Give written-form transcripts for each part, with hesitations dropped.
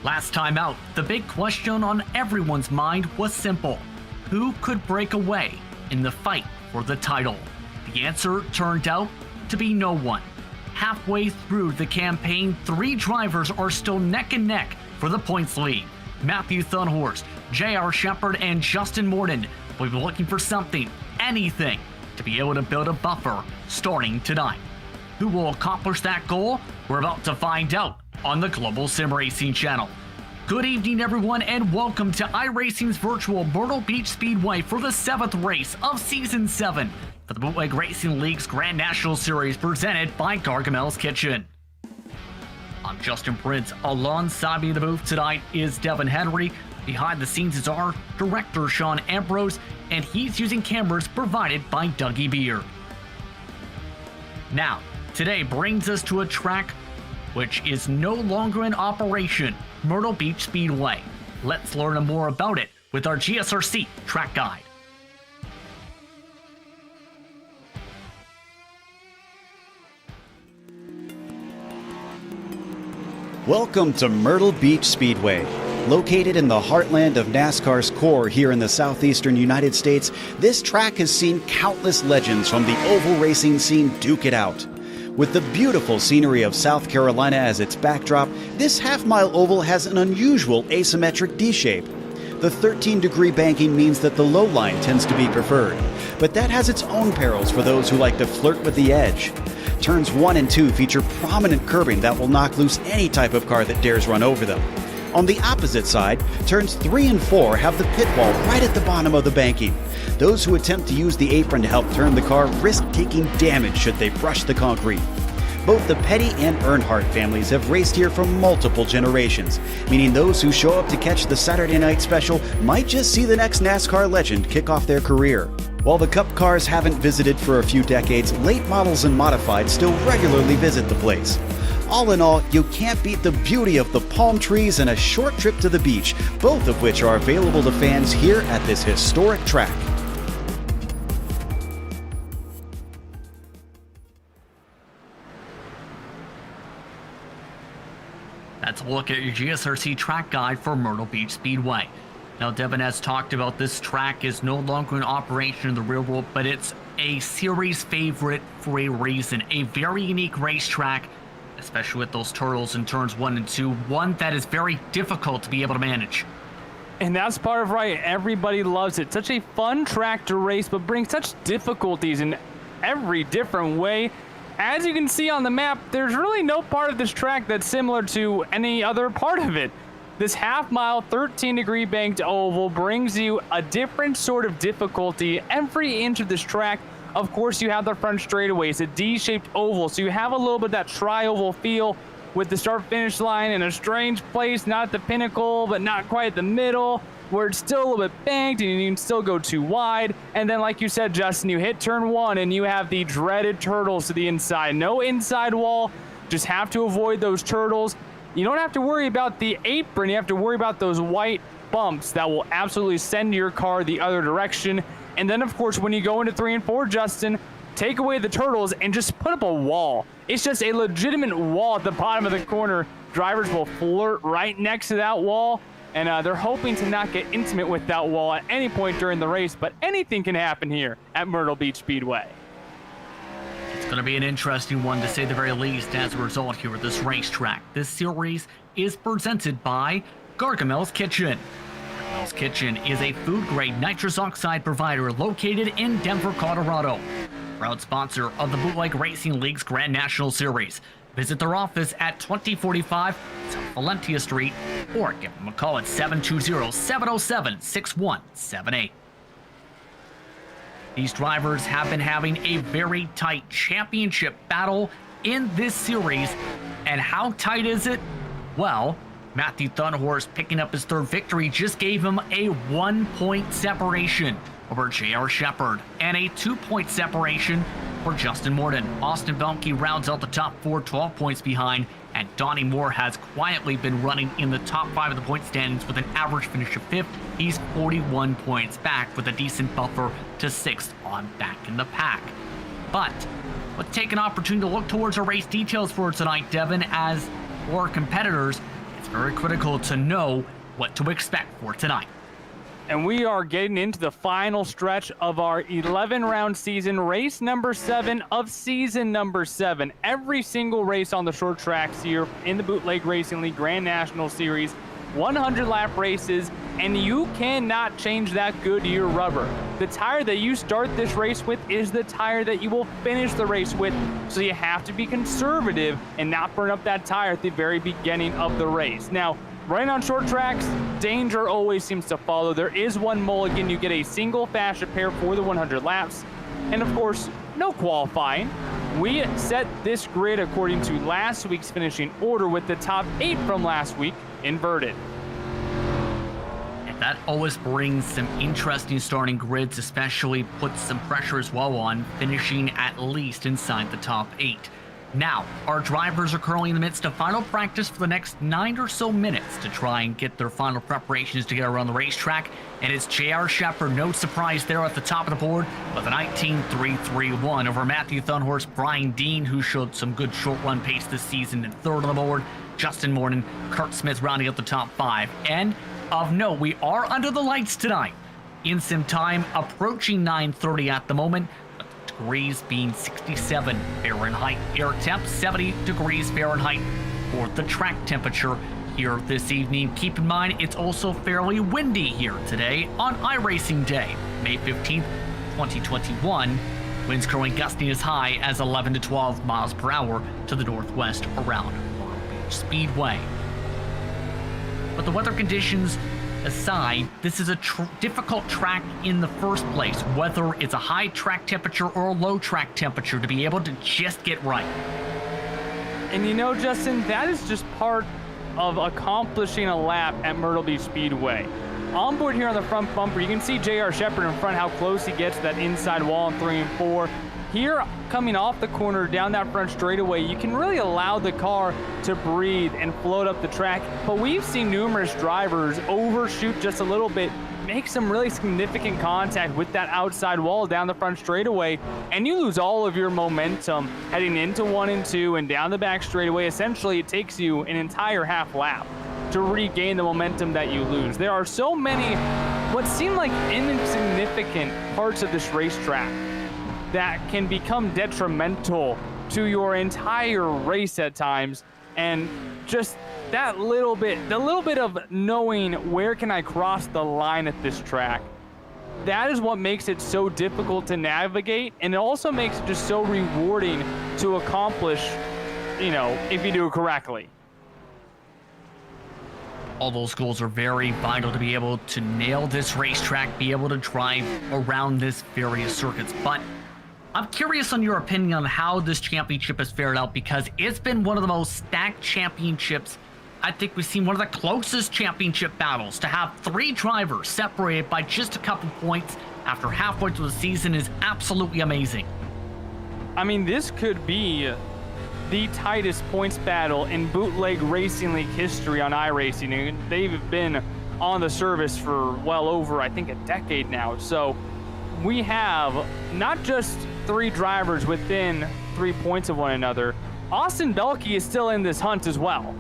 Last time out, the big question on everyone's mind was simple. Who could break away in the fight for the title? The answer turned out to be no one. Halfway through the campaign, 3 drivers are still neck and neck for the points lead. Matthew Thunhorst, J.R. Shepard, and Justin Morden will be looking for something, anything, to be able to build a buffer starting tonight. Who will accomplish that goal? We're about to find out on the Global SimRacing Channel. Good evening, everyone, and welcome to iRacing's virtual Myrtle Beach Speedway for the 7th race of Season 7 for the Bootleg Racing League's Grand National Series presented by Gargamel's Kitchen. I'm Justin Prince. Alongside me in the booth tonight is Devin Henry. Behind the scenes is our director, Sean Ambrose, and he's using cameras provided by Dougie Beer. Now, today brings us to a track which is no longer in operation, Myrtle Beach Speedway. Let's learn more about it with our GSRC track guide. Welcome to Myrtle Beach Speedway. Located in the heartland of NASCAR's core here in the southeastern United States, this track has seen countless legends from the oval racing scene duke it out. With the beautiful scenery of South Carolina as its backdrop, this half-mile oval has an unusual asymmetric D-shape. The 13-degree banking means that the low line tends to be preferred, but that has its own perils for those who like to flirt with the edge. Turns 1 and 2 feature prominent curbing that will knock loose any type of car that dares run over them. On the opposite side, turns 3 and 4 have the pit wall right at the bottom of the banking. Those who attempt to use the apron to help turn the car risk taking damage should they brush the concrete. Both the Petty and Earnhardt families have raced here for multiple generations, meaning those who show up to catch the Saturday night special might just see the next NASCAR legend kick off their career. While the Cup cars haven't visited for a few decades, late models and modified still regularly visit the place. All in all, you can't beat the beauty of the palm trees and a short trip to the beach, both of which are available to fans here at this historic track. That's a look at your GSRC track guide for Myrtle Beach Speedway. Now, Devin has talked about this track is no longer in operation in the real world, but it's a series favorite for a reason. A very unique racetrack, especially with those turtles in turns 1 and 2, one that is very difficult to be able to manage. And that's part of right. Everybody loves it. Such a fun track to race, but brings such difficulties in every different way. As you can see on the map, there's really no part of this track that's similar to any other part of it. This half-mile, 13-degree banked oval brings you a different sort of difficulty every inch of this track. Of course, you have the front straightaway. It's a D-shaped oval, so you have a little bit of that tri-oval feel with the start-finish line in a strange place, not at the pinnacle, but not quite at the middle, where it's still a little bit banked and you can still go too wide. And then, like you said, Justin, you hit turn 1 and you have the dreaded turtles to the inside. No inside wall, just have to avoid those turtles. You don't have to worry about the apron, you have to worry about those white bumps that will absolutely send your car the other direction. And then, of course, when you go into 3 and 4, Justin, take away the turtles and just put up a wall. It's just a legitimate wall at the bottom of the corner. Drivers will flirt right next to that wall, and they're hoping to not get intimate with that wall at any point during the race, but anything can happen here at Myrtle Beach Speedway. It's going to be an interesting one, to say the very least, as a result here at this racetrack. This series is presented by Gargamel's Kitchen. Gargamel's Kitchen is a food-grade nitrous oxide provider located in Denver, Colorado. Proud sponsor of the Bootleg Racing League's Grand National Series. Visit their office at 2045 South Valentia Street or give them a call at 720-707-6178. These drivers have been having a very tight championship battle in this series. And how tight is it? Well, Matthew Thunhorst picking up his 3rd victory just gave him a 1-point separation over J.R. Shepard and a 2-point separation for Justin Morden. Austin Belke rounds out the top 4, 12 points behind, and Donnie Moore has quietly been running in the top 5 of the point standings with an average finish of 5th. He's 41 points back with a decent buffer to 6th on back in the pack. But let's take an opportunity to look towards our race details for tonight, Devin, as for our competitors, it's very critical to know what to expect for tonight. And we are getting into the final stretch of our 11-round season, race number 7 of season number 7. Every single race on the short tracks here in the Bootleg Racing League Grand National Series, 100-lap races, and you cannot change that Goodyear rubber. The tire that you start this race with is the tire that you will finish the race with, so you have to be conservative and not burn up that tire at the very beginning of the race. Now, running on short tracks, danger always seems to follow. There is one mulligan. You get a single fascia pair for the 100 laps. And of course, no qualifying. We set this grid according to last week's finishing order with the top 8 from last week inverted. And that always brings some interesting starting grids, especially puts some pressure as well on finishing at least inside the top 8. Now, our drivers are currently in the midst of final practice for the next 9 or so minutes to try and get their final preparations together around the racetrack. And it's J.R. Shepard, no surprise there at the top of the board, with a 19.331 over Matthew Thunhorse, Brian Dean, who showed some good short-run pace this season, in third on the board, Justin Morton, Kurt Smith rounding up the top 5. And of note, we are under the lights tonight. In sim time approaching 9:30 at the moment. Degrees being 67 Fahrenheit, air temp 70 degrees Fahrenheit for the track temperature here this evening. Keep in mind, it's also fairly windy here today on iRacing Day, May 15th, 2021. Winds currently gusting as high as 11 to 12 miles per hour to the northwest around Myrtle Beach Speedway. But the weather conditions aside, this is a difficult track in the first place, whether it's a high track temperature or a low track temperature, to be able to just get right. And you know, Justin, that is just part of accomplishing a lap at Myrtle Beach Speedway. On board here on the front bumper, you can see J.R. Shepard in front, how close he gets to that inside wall in 3 and 4. Here, coming off the corner down that front straightaway, you can really allow the car to breathe and float up the track. But we've seen numerous drivers overshoot just a little bit, make some really significant contact with that outside wall down the front straightaway, and you lose all of your momentum heading into 1 and 2 and down the back straightaway. Essentially, it takes you an entire half lap to regain the momentum that you lose. There are so many what seem like insignificant parts of this racetrack that can become detrimental to your entire race at times. And just that little bit, the little bit of knowing where can I cross the line at this track, that is what makes it so difficult to navigate, and it also makes it just so rewarding to accomplish, you know, if you do it correctly. All those goals are very vital to be able to nail this racetrack, be able to drive around this various circuits. But I'm curious on your opinion on how this championship has fared out, because it's been one of the most stacked championships. I think we've seen one of the closest championship battles. To have 3 drivers separated by just a couple points after halfway through the season is absolutely amazing. I mean, this could be the tightest points battle in Bootleg Racing League history on iRacing. And they've been on the service for well over, I think, a decade now. So we have not just 3 drivers within 3 points of one another. Austin Belke is still in this hunt as well.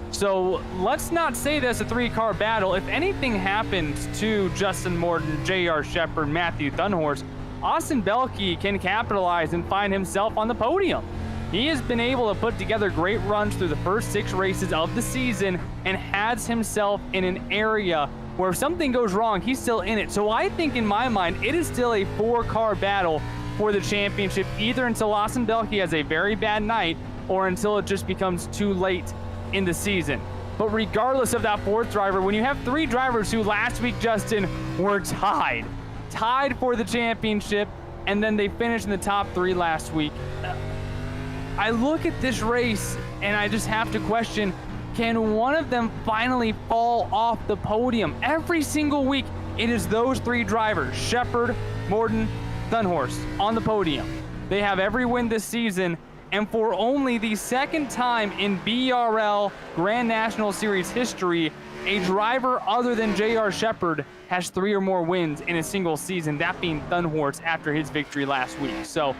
So let's not say that's a 3-car battle. If anything happens to Justin Morton, J.R. Shepard, Matthew Thunhorse, Austin Belke can capitalize and find himself on the podium. He has been able to put together great runs through the first 6 races of the season and has himself in an area where if something goes wrong, he's still in it. So I think in my mind, it is still a 4-car battle for the championship, either until Austin Belke has a very bad night or until it just becomes too late in the season. But regardless of that 4th driver, when you have 3 drivers who last week, Justin, were tied for the championship, and then they finished in the top 3 last week, I look at this race and I just have to question, can one of them finally fall off the podium? Every single week, it is those 3 drivers, Shepard, Morton, Thunhorse, on the podium. They have every win this season, and for only the 2nd time in BRL Grand National Series history, a driver other than J.R. Shepard has 3 or more wins in a single season, that being Thunhorse after his victory last week. So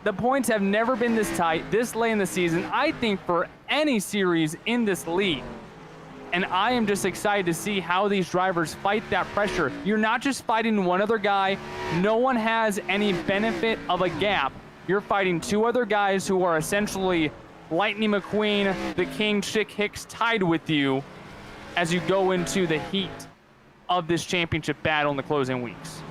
the points have never been this tight, this late in the season, I think, for any series in this league. And I am just excited to see how these drivers fight that pressure. You're not just fighting one other guy. No one has any benefit of a gap. You're fighting two other guys who are essentially Lightning McQueen, the King Chick Hicks tied with you as you go into the heat of this championship battle in the closing weeks.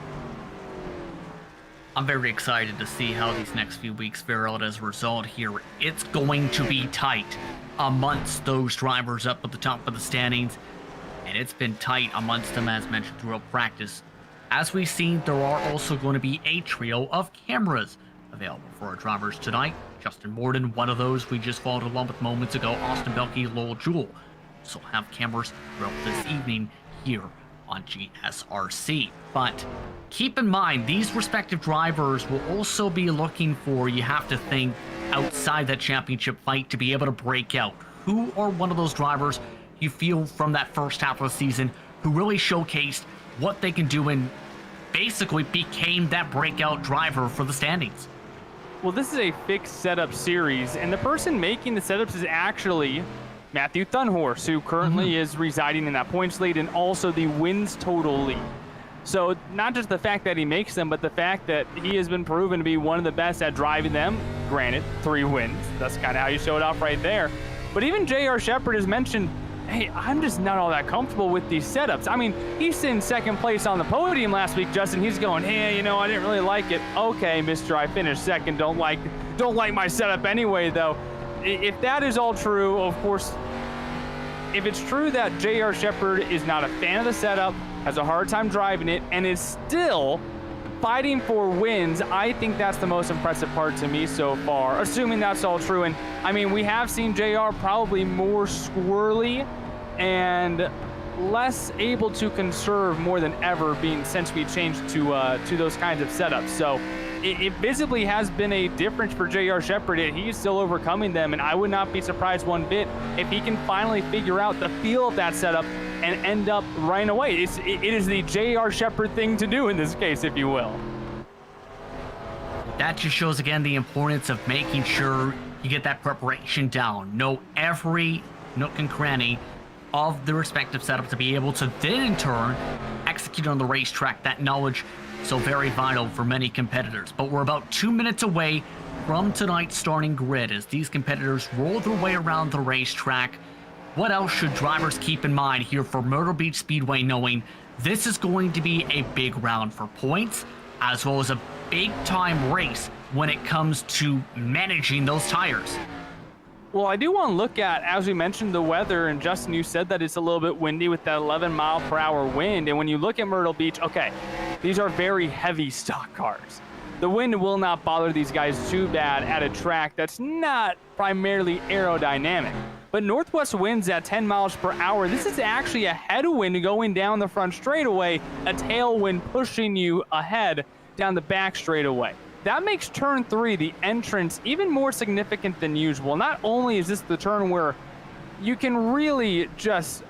I'm very excited to see how these next few weeks fare out as a result here. It's going to be tight amongst those drivers up at the top of the standings, and it's been tight amongst them as mentioned throughout practice. As we've seen, there are also going to be a trio of cameras available for our drivers tonight. Justin Morden, one of those we just followed along with moments ago. Austin Belke, Lowell Jewell also have cameras throughout this evening here on GSRC. But keep in mind, these respective drivers will also be looking for, you have to think, outside that championship fight to be able to break out. Who are one of those drivers you feel from that first half of the season who really showcased what they can do and basically became that breakout driver for the standings? Well, this is a fixed setup series, and the person making the setups is actually Matthew Thunhorse, who currently is residing in that points lead and also the wins total lead. So not just the fact that he makes them, but the fact that he has been proven to be one of the best at driving them. Granted, 3 wins. That's kind of how you show it off right there. But even J.R. Shepard has mentioned, hey, I'm just not all that comfortable with these setups. I mean, he's in second place on the podium last week, Justin. He's going, hey, you know, I didn't really like it. Okay, mister, I finished second. Don't like my setup anyway, though. If that is all true, of course, if it's true that J.R. Shepard is not a fan of the setup, has a hard time driving it, and is still fighting for wins, I think that's the most impressive part to me so far, assuming that's all true. And I mean, we have seen JR probably more squirrely and less able to conserve more than ever since we changed to those kinds of setups. So it visibly has been a difference for J.R. Shepard. He's still overcoming them, and I would not be surprised one bit if he can finally figure out the feel of that setup and end up right away. It is the J.R. Shepard thing to do in this case, if you will. That just shows again the importance of making sure you get that preparation down. Know every nook and cranny of the respective setup to be able to then in turn execute on the racetrack. That knowledge so very vital for many competitors. But we're about 2 minutes away from tonight's starting grid as these competitors roll their way around the racetrack. What else should drivers keep in mind here for Myrtle Beach Speedway, knowing this is going to be a big round for points as well as a big time race when it comes to managing those tires? Well, I do want to look at, as we mentioned, the weather, and Justin, you said that it's a little bit windy with that 11-mile-per-hour wind, and when you look at Myrtle Beach, okay, these are very heavy stock cars. The wind will not bother these guys too bad at a track that's not primarily aerodynamic. But northwest winds at 10 miles per hour, this is actually a headwind going down the front straightaway, a tailwind pushing you ahead down the back straightaway. That makes turn 3, the entrance, even more significant than usual. Not only is this the turn where you can really just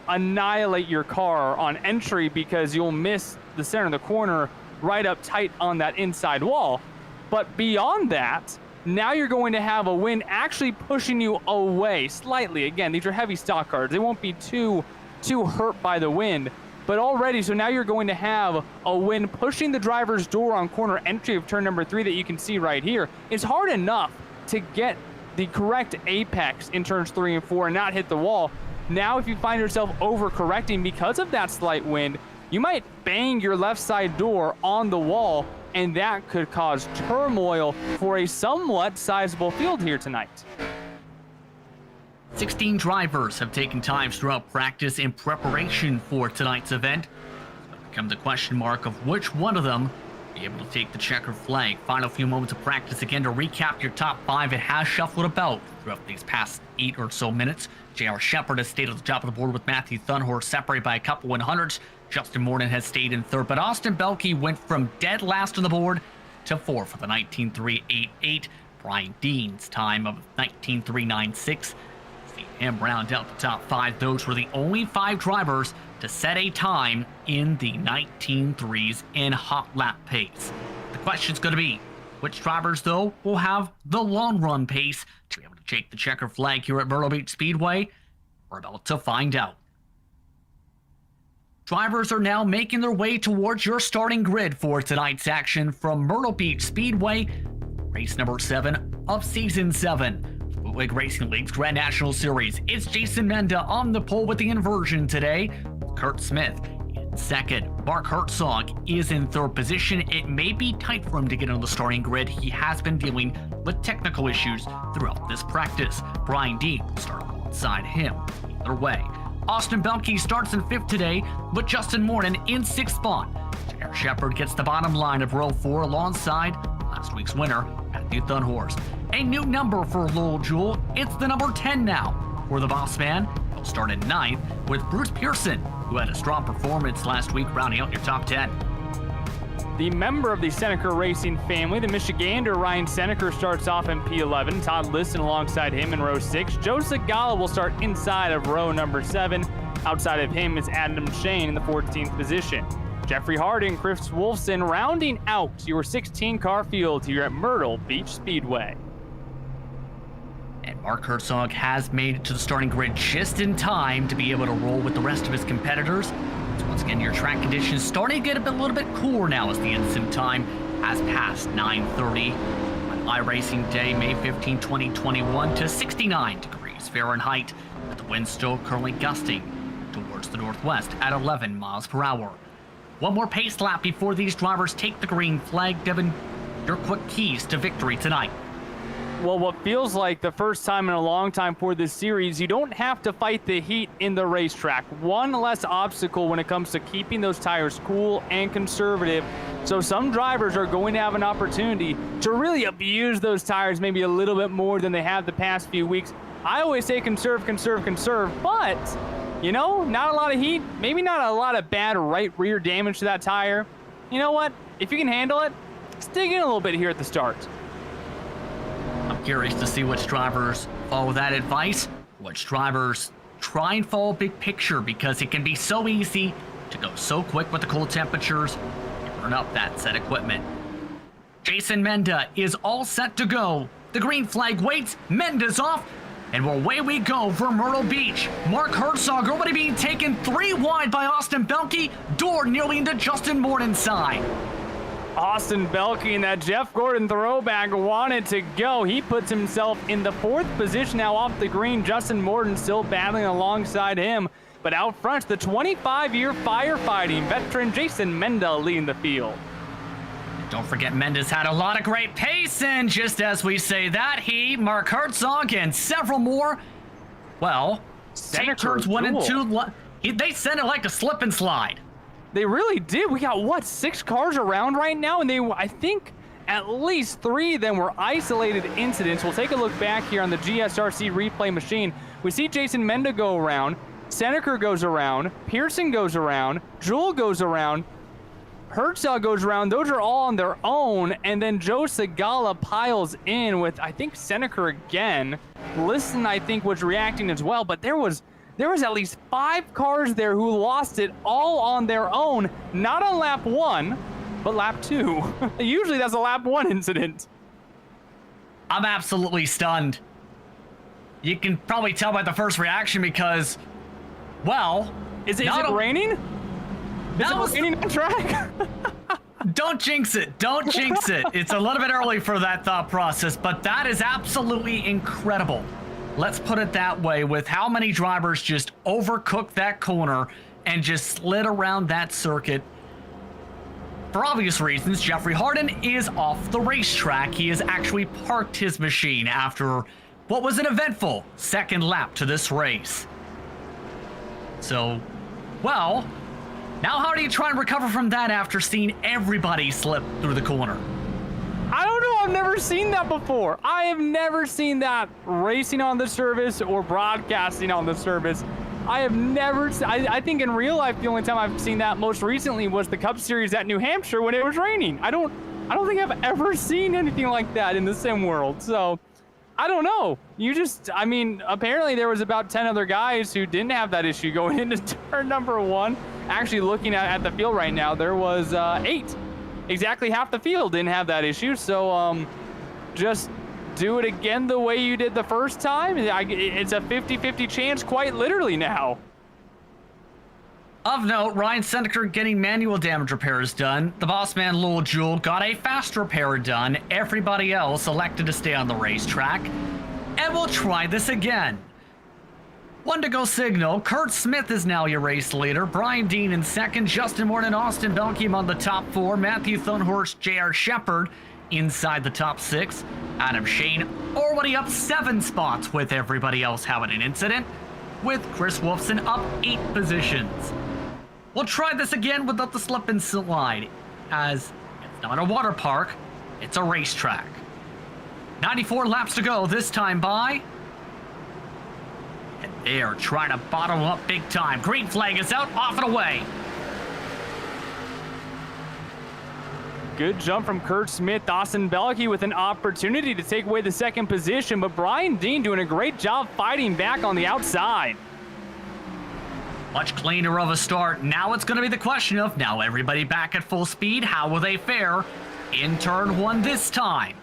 annihilate your car on entry because you'll miss the center of the corner right up tight on that inside wall, but beyond that, now you're going to have a wind actually pushing you away slightly. Again, these are heavy stock cars. They won't be too hurt by the wind. But already, so now you're going to have a wind pushing the driver's door on corner entry of turn number 3 that you can see right here. It's hard enough to get the correct apex in turns 3 and 4 and not hit the wall. Now, if you find yourself overcorrecting because of that slight wind, you might bang your left side door on the wall, and that could cause turmoil for a somewhat sizable field here tonight. 16 drivers have taken times throughout practice in preparation for tonight's event. So it becomes a question mark of which one of them will be able to take the checkered flag. Final few moments of practice again to recap your top 5. It has shuffled about throughout these past 8 or so minutes. J.R. Shepard has stayed at the top of the board with Matthew Thunhorse separated by a couple 100s. Justin Morden has stayed in third, but Austin Belke went from dead last on the board to 4 for the 19.388. Brian Dean's time of 19.396. Him round out the top 5. Those were the only 5 drivers to set a time in the 19.3s in hot lap pace. The question's going to be, which drivers, though, will have the long run pace to be able to take the checker flag here at Myrtle Beach Speedway? We're about to find out Drivers are now making their way towards your starting grid for tonight's action from Myrtle Beach Speedway, race number 7 of Season 7. Bootleg Racing League's Grand National Series. It's Jason Menda on the pole with the inversion today. Kurt Smith in second. Mark Herzog is in third position. It may be tight for him to get on the starting grid. He has been dealing with technical issues throughout this practice. Brian Dean will start alongside him. Either way, Austin Belke starts in 5th today, with Justin Morton in 6th spot. Jair Shepard gets the bottom line of row 4 alongside last week's winner, Matthew Thunhorst. A new number for Lowell Jewell. It's the number 10 now. For the boss man, he'll start in 9th with Bruce Pearson, who had a strong performance last week, rounding out your top 10. The member of the Seneca Racing family, the Michigander Ryan Seneca, starts off in P11. Todd Liston alongside him in row 6. Joe Segala will start inside of row number 7. Outside of him is Adam Shane in the 14th position. Jeffrey Harding, Chris Wolfson rounding out your 16-car field here at Myrtle Beach Speedway. And Mark Herzog has made it to the starting grid just in time to be able to roll with the rest of his competitors. So once again, your track conditions starting to get a little bit cooler now as the instant time has passed 9:30 on iRacing Day, May 15, 2021 to 69 degrees Fahrenheit, with the wind still currently gusting towards the northwest at 11 miles per hour. One more pace lap before these drivers take the green flag. Devin, your quick keys to victory tonight. Well, what feels like the first time in a long time for this series, you don't have to fight the heat in the racetrack. One less obstacle when it comes to keeping those tires cool and conservative. So some drivers are going to have an opportunity to really abuse those tires maybe a little bit more than they have the past few weeks. I always say conserve, conserve, conserve, but, you know, not a lot of heat, maybe not a lot of bad right rear damage to that tire. You know what? If you can handle it, just dig in a little bit here at the start. I'm curious to see which drivers follow that advice, which drivers try and follow big picture, because it can be so easy to go so quick with the cold temperatures and burn up that set equipment. Jason Menda is all set to go. The green flag waits, Menda's off, and away we go for Myrtle Beach. Mark Herzog already being taken 3 wide by Austin Belke, door nearly into Justin Morton's side. Austin Belke and that Jeff Gordon throwback wanted to go. He puts himself in the 4th position now off the green. Justin Morton still battling alongside him. But out front, the 25-year firefighting veteran Jason Menda leading the field. Don't forget, Menda's had a lot of great pace, and just as we say that, he, Mark Herzog, and several more, well, take turns 1 and 2. They sent it like a slip and slide. They really did. We got, what, 6 cars around right now? And I think at least 3 of them were isolated incidents. We'll take a look back here on the GSRC replay machine. We see Jason Menda go around. Seneca goes around. Pearson goes around. Jewell goes around. Herzog goes around. Those are all on their own. And then Joe Segala piles in with, I think, Seneca again. Liston, I think, was reacting as well. But there was at least 5 cars there who lost it all on their own, not on lap 1, but lap 2. Usually that's a lap 1 incident. I'm absolutely stunned. You can probably tell by the first reaction because, well... Is it raining? Is it raining on track? Don't jinx it. Don't jinx it. It's a little bit early for that thought process, but that is absolutely incredible. Let's put it that way, with how many drivers just overcooked that corner and just slid around that circuit. For obvious reasons, Jeffrey Hardin is off the racetrack. He has actually parked his machine after what was an eventful second lap to this race. So, well, now how do you try and recover from that after seeing everybody slip through the corner? I don't know. I've never seen that before. I have never seen that racing on the service or broadcasting on the service. I have never. I think in real life the only time I've seen that most recently was the Cup Series at New Hampshire when it was raining. I don't think I've ever seen anything like that in the sim world. So I don't know. I mean, apparently there was about 10 other guys who didn't have that issue going into turn number 1. Actually, looking at the field right now, there was 8. Exactly half the field didn't have that issue. So just do it again the way you did the first time. It's a 50-50 chance quite literally now. Of note, Ryan Seneker getting manual damage repairs done. The boss man Lowell Jewell got a fast repair done. Everybody else elected to stay on the racetrack. And we'll try this again. 1 to go signal. Kurt Smith is now your race leader. Brian Dean in second. Justin Morton, Austin Belkim on the top 4. Matthew Thunhorst, J.R. Shepard inside the top 6. Adam Shane already up 7 spots with everybody else having an incident, with Chris Wolfson up 8 positions. We'll try this again without the slip and slide, as it's not a water park, it's a racetrack. 94 laps to go, this time by. And they are trying to bottom up big time. Green flag is out, off and away. Good jump from Kurt Smith. Austin Belke with an opportunity to take away the second position, but Brian Dean doing a great job fighting back on the outside. Much cleaner of a start. Now it's going to be the question of, now everybody back at full speed, how will they fare in turn 1 this time?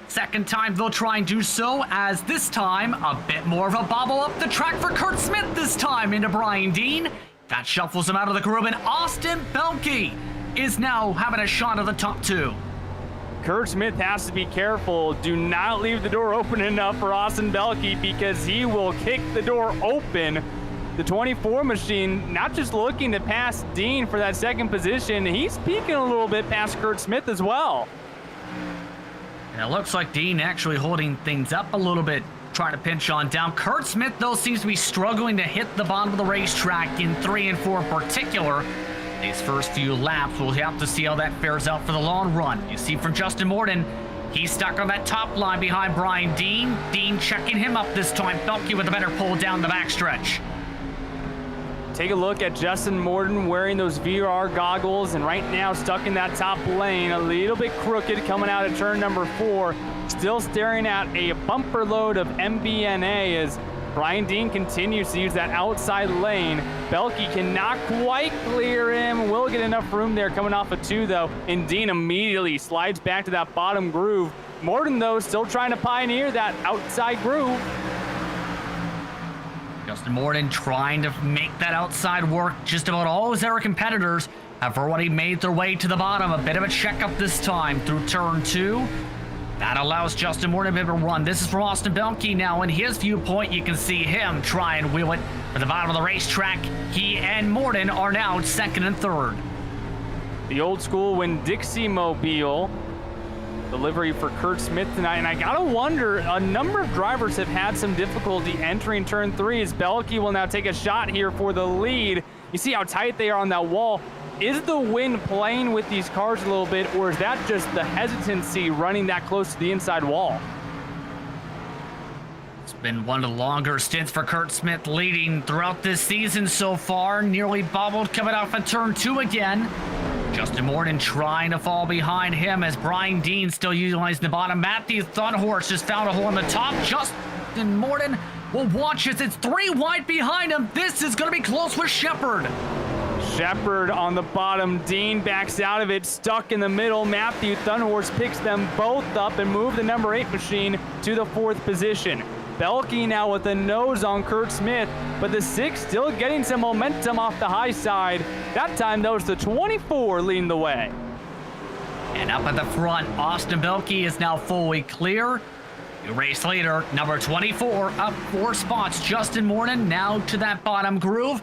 Second time they'll try and do so, as this time a bit more of a bobble up the track for Kurt Smith this time into Brian Dean. That shuffles him out of the group, and Austin Belke is now having a shot at the top 2. Kurt Smith has to be careful. Do not leave the door open enough for Austin Belke, because he will kick the door open. The 24 machine not just looking to pass Dean for that second position, he's peeking a little bit past Kurt Smith as well. And it looks like Dean actually holding things up a little bit, trying to pinch on down. Kurt Smith, though, seems to be struggling to hit the bottom of the racetrack in 3 and 4 in particular. These first few laps, we'll have to see how that fares out for the long run. You see from Justin Morton, he's stuck on that top line behind Brian Dean. Dean checking him up this time. Belke with a better pull down the backstretch. Take a look at Justin Morton wearing those VR goggles, and right now stuck in that top lane, a little bit crooked coming out of turn number 4. Still staring at a bumper load of MBNA as Brian Dean continues to use that outside lane. Belke cannot quite clear him. Will get enough room there coming off of 2, though. And Dean immediately slides back to that bottom groove. Morton, though, still trying to pioneer that outside groove. Justin Morton trying to make that outside work. Just about all his other competitors have already made their way to the bottom. A bit of a checkup this time through turn 2. That allows Justin Morton to be able to run. This is from Austin Belke now. In his viewpoint, you can see him try and wheel it for the bottom of the racetrack. He and Morton are now 2nd and 3rd. The old school Winn-Dixie Mobile delivery for Kurt Smith tonight. And I gotta wonder, a number of drivers have had some difficulty entering turn 3 as Belke will now take a shot here for the lead. You see how tight they are on that wall. Is the wind playing with these cars a little bit, or is that just the hesitancy running that close to the inside wall? It's been one of the longer stints for Kurt Smith, leading throughout this season so far. Nearly bobbled coming off of turn 2 again. Justin Morton trying to fall behind him as Brian Dean still utilizing the bottom. Matthew Thunhorst just found a hole in the top. Justin Morton will watch as it's 3 wide behind him. This is going to be close with Shepard. Shepard on the bottom. Dean backs out of it, stuck in the middle. Matthew Thunhorst picks them both up and moves the number 8 machine to the 4th position. Belke now with the nose on Kurt Smith, but the 6 still getting some momentum off the high side. That time, though, it's the 24 leading the way. And up at the front, Austin Belke is now fully clear. Your race leader, number 24, up 4 spots. Justin Morton now to that bottom groove.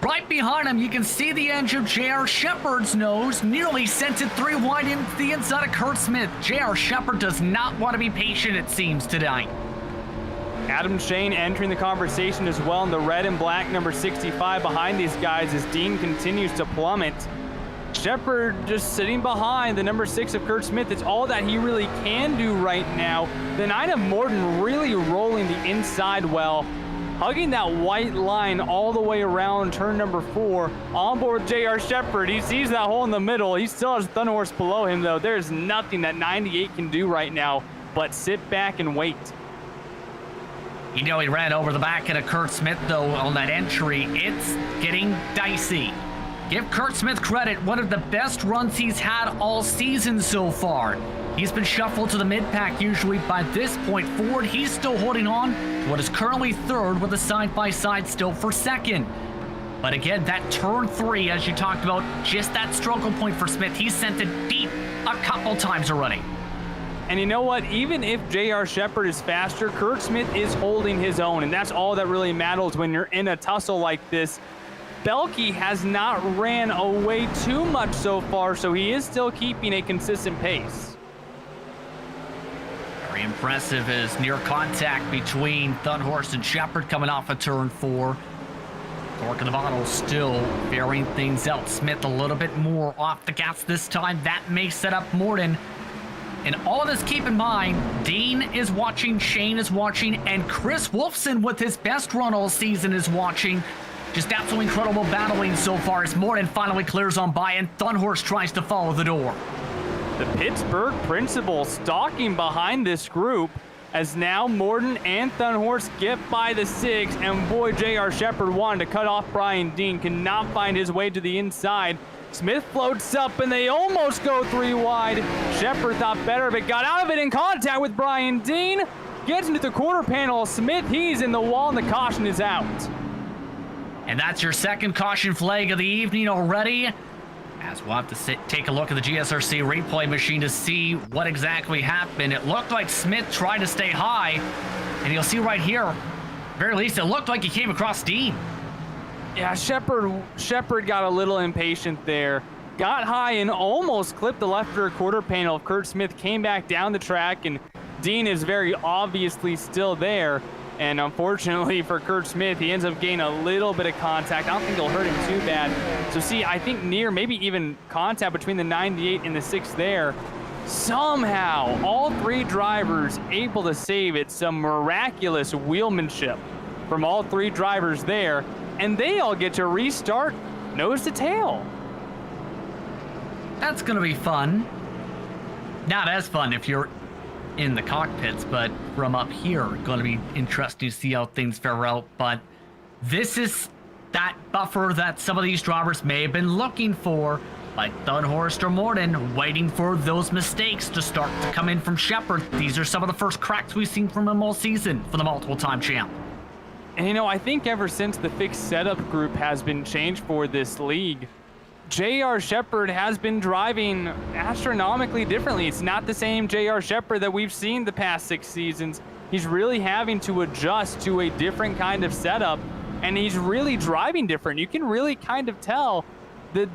Right behind him, you can see the edge of J.R. Shepard's nose. Nearly sent it 3 wide into the inside of Kurt Smith. J.R. Shepard does not want to be patient, it seems, tonight. Adam Shane entering the conversation as well in the red and black number 65 behind these guys as Dean continues to plummet. Shepard just sitting behind the number 6 of Kurt Smith. It's all that he really can do right now. The 9 of Morton really rolling the inside well, hugging that white line all the way around turn number 4. On board J.R. Shepard. He sees that hole in the middle. He still has Thunhorst below him, though. There's nothing that 98 can do right now but sit back and wait. You know, he ran over the back of Kurt Smith, though, on that entry. It's getting dicey. Give Kurt Smith credit, one of the best runs he's had all season so far. He's been shuffled to the mid-pack usually by this point forward. He's still holding on to what is currently 3rd with a side-by-side still for 2nd. But again, that turn 3, as you talked about, just that struggle point for Smith. He's sent it deep a couple times already. And you know what? Even if J.R. Shepherd is faster, Kurt Smith is holding his own, and that's all that really matters when you're in a tussle like this. Belke has not ran away too much so far, so he is still keeping a consistent pace. Very impressive as near contact between Thunhorst and Shepherd coming off of turn 4. Torque in the bottle still varying things out. Smith a little bit more off the gas this time. That may set up Morton. And all of this, keep in mind, Dean is watching, Shane is watching, and Chris Wolfson with his best run all season is watching. Just absolutely incredible battling so far as Morton finally clears on by and Thunhorst tries to follow the door. The Pittsburgh principal stalking behind this group as now Morton and Thunhorst get by the 6, and boy, J.R. Shepherd wanted to cut off Brian Dean, cannot find his way to the inside. Smith floats up and they almost go 3 wide. Shepherd thought better but got out of it in contact with Brian Dean. Gets into the quarter panel. Smith, he's in the wall and the caution is out. And that's your second caution flag of the evening already. As we'll have to take a look at the GSRC replay machine to see what exactly happened. It looked like Smith tried to stay high. And you'll see right here, at the very least, it looked like he came across Dean. Yeah, Shepherd got a little impatient there. Got high and almost clipped the left rear quarter panel. Kurt Smith came back down the track, and Dean is very obviously still there. And unfortunately for Kurt Smith, he ends up gaining a little bit of contact. I don't think it'll hurt him too bad. So see, I think near, maybe even contact between the 98 and the 6 there. Somehow, all 3 drivers able to save it. Some miraculous wheelmanship from all 3 drivers there. And they all get to restart nose to tail. That's going to be fun. Not as fun if you're in the cockpits, but from up here, going to be interesting to see how things fare out. But this is that buffer that some of these drivers may have been looking for, like Thunhorst or Morton, waiting for those mistakes to start to come in from Shepherd. These are some of the first cracks we've seen from him all season for the multiple-time champ. And you know, I think ever since the fixed setup group has been changed for this league, J.R. Shepherd has been driving astronomically differently. It's not the same J.R. Shepherd that we've seen the past 6 seasons. He's really having to adjust to a different kind of setup, and he's really driving different. You can really kind of tell the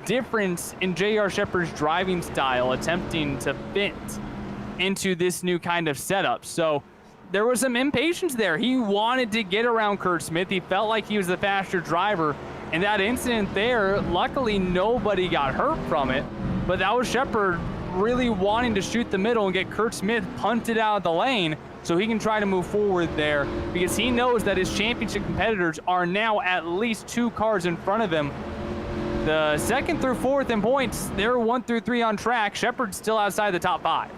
difference in J.R. Shepherd's driving style, attempting to fit into this new kind of setup. So there was some impatience there. He wanted to get around Kurt Smith. He felt like he was the faster driver. And that incident there, luckily nobody got hurt from it. But that was Shepherd really wanting to shoot the middle and get Kurt Smith punted out of the lane so he can try to move forward there, because he knows that his championship competitors are now at least 2 cars in front of him. The 2nd through 4th in points, they're 1 through 3 on track. Shepherd's still outside the top 5.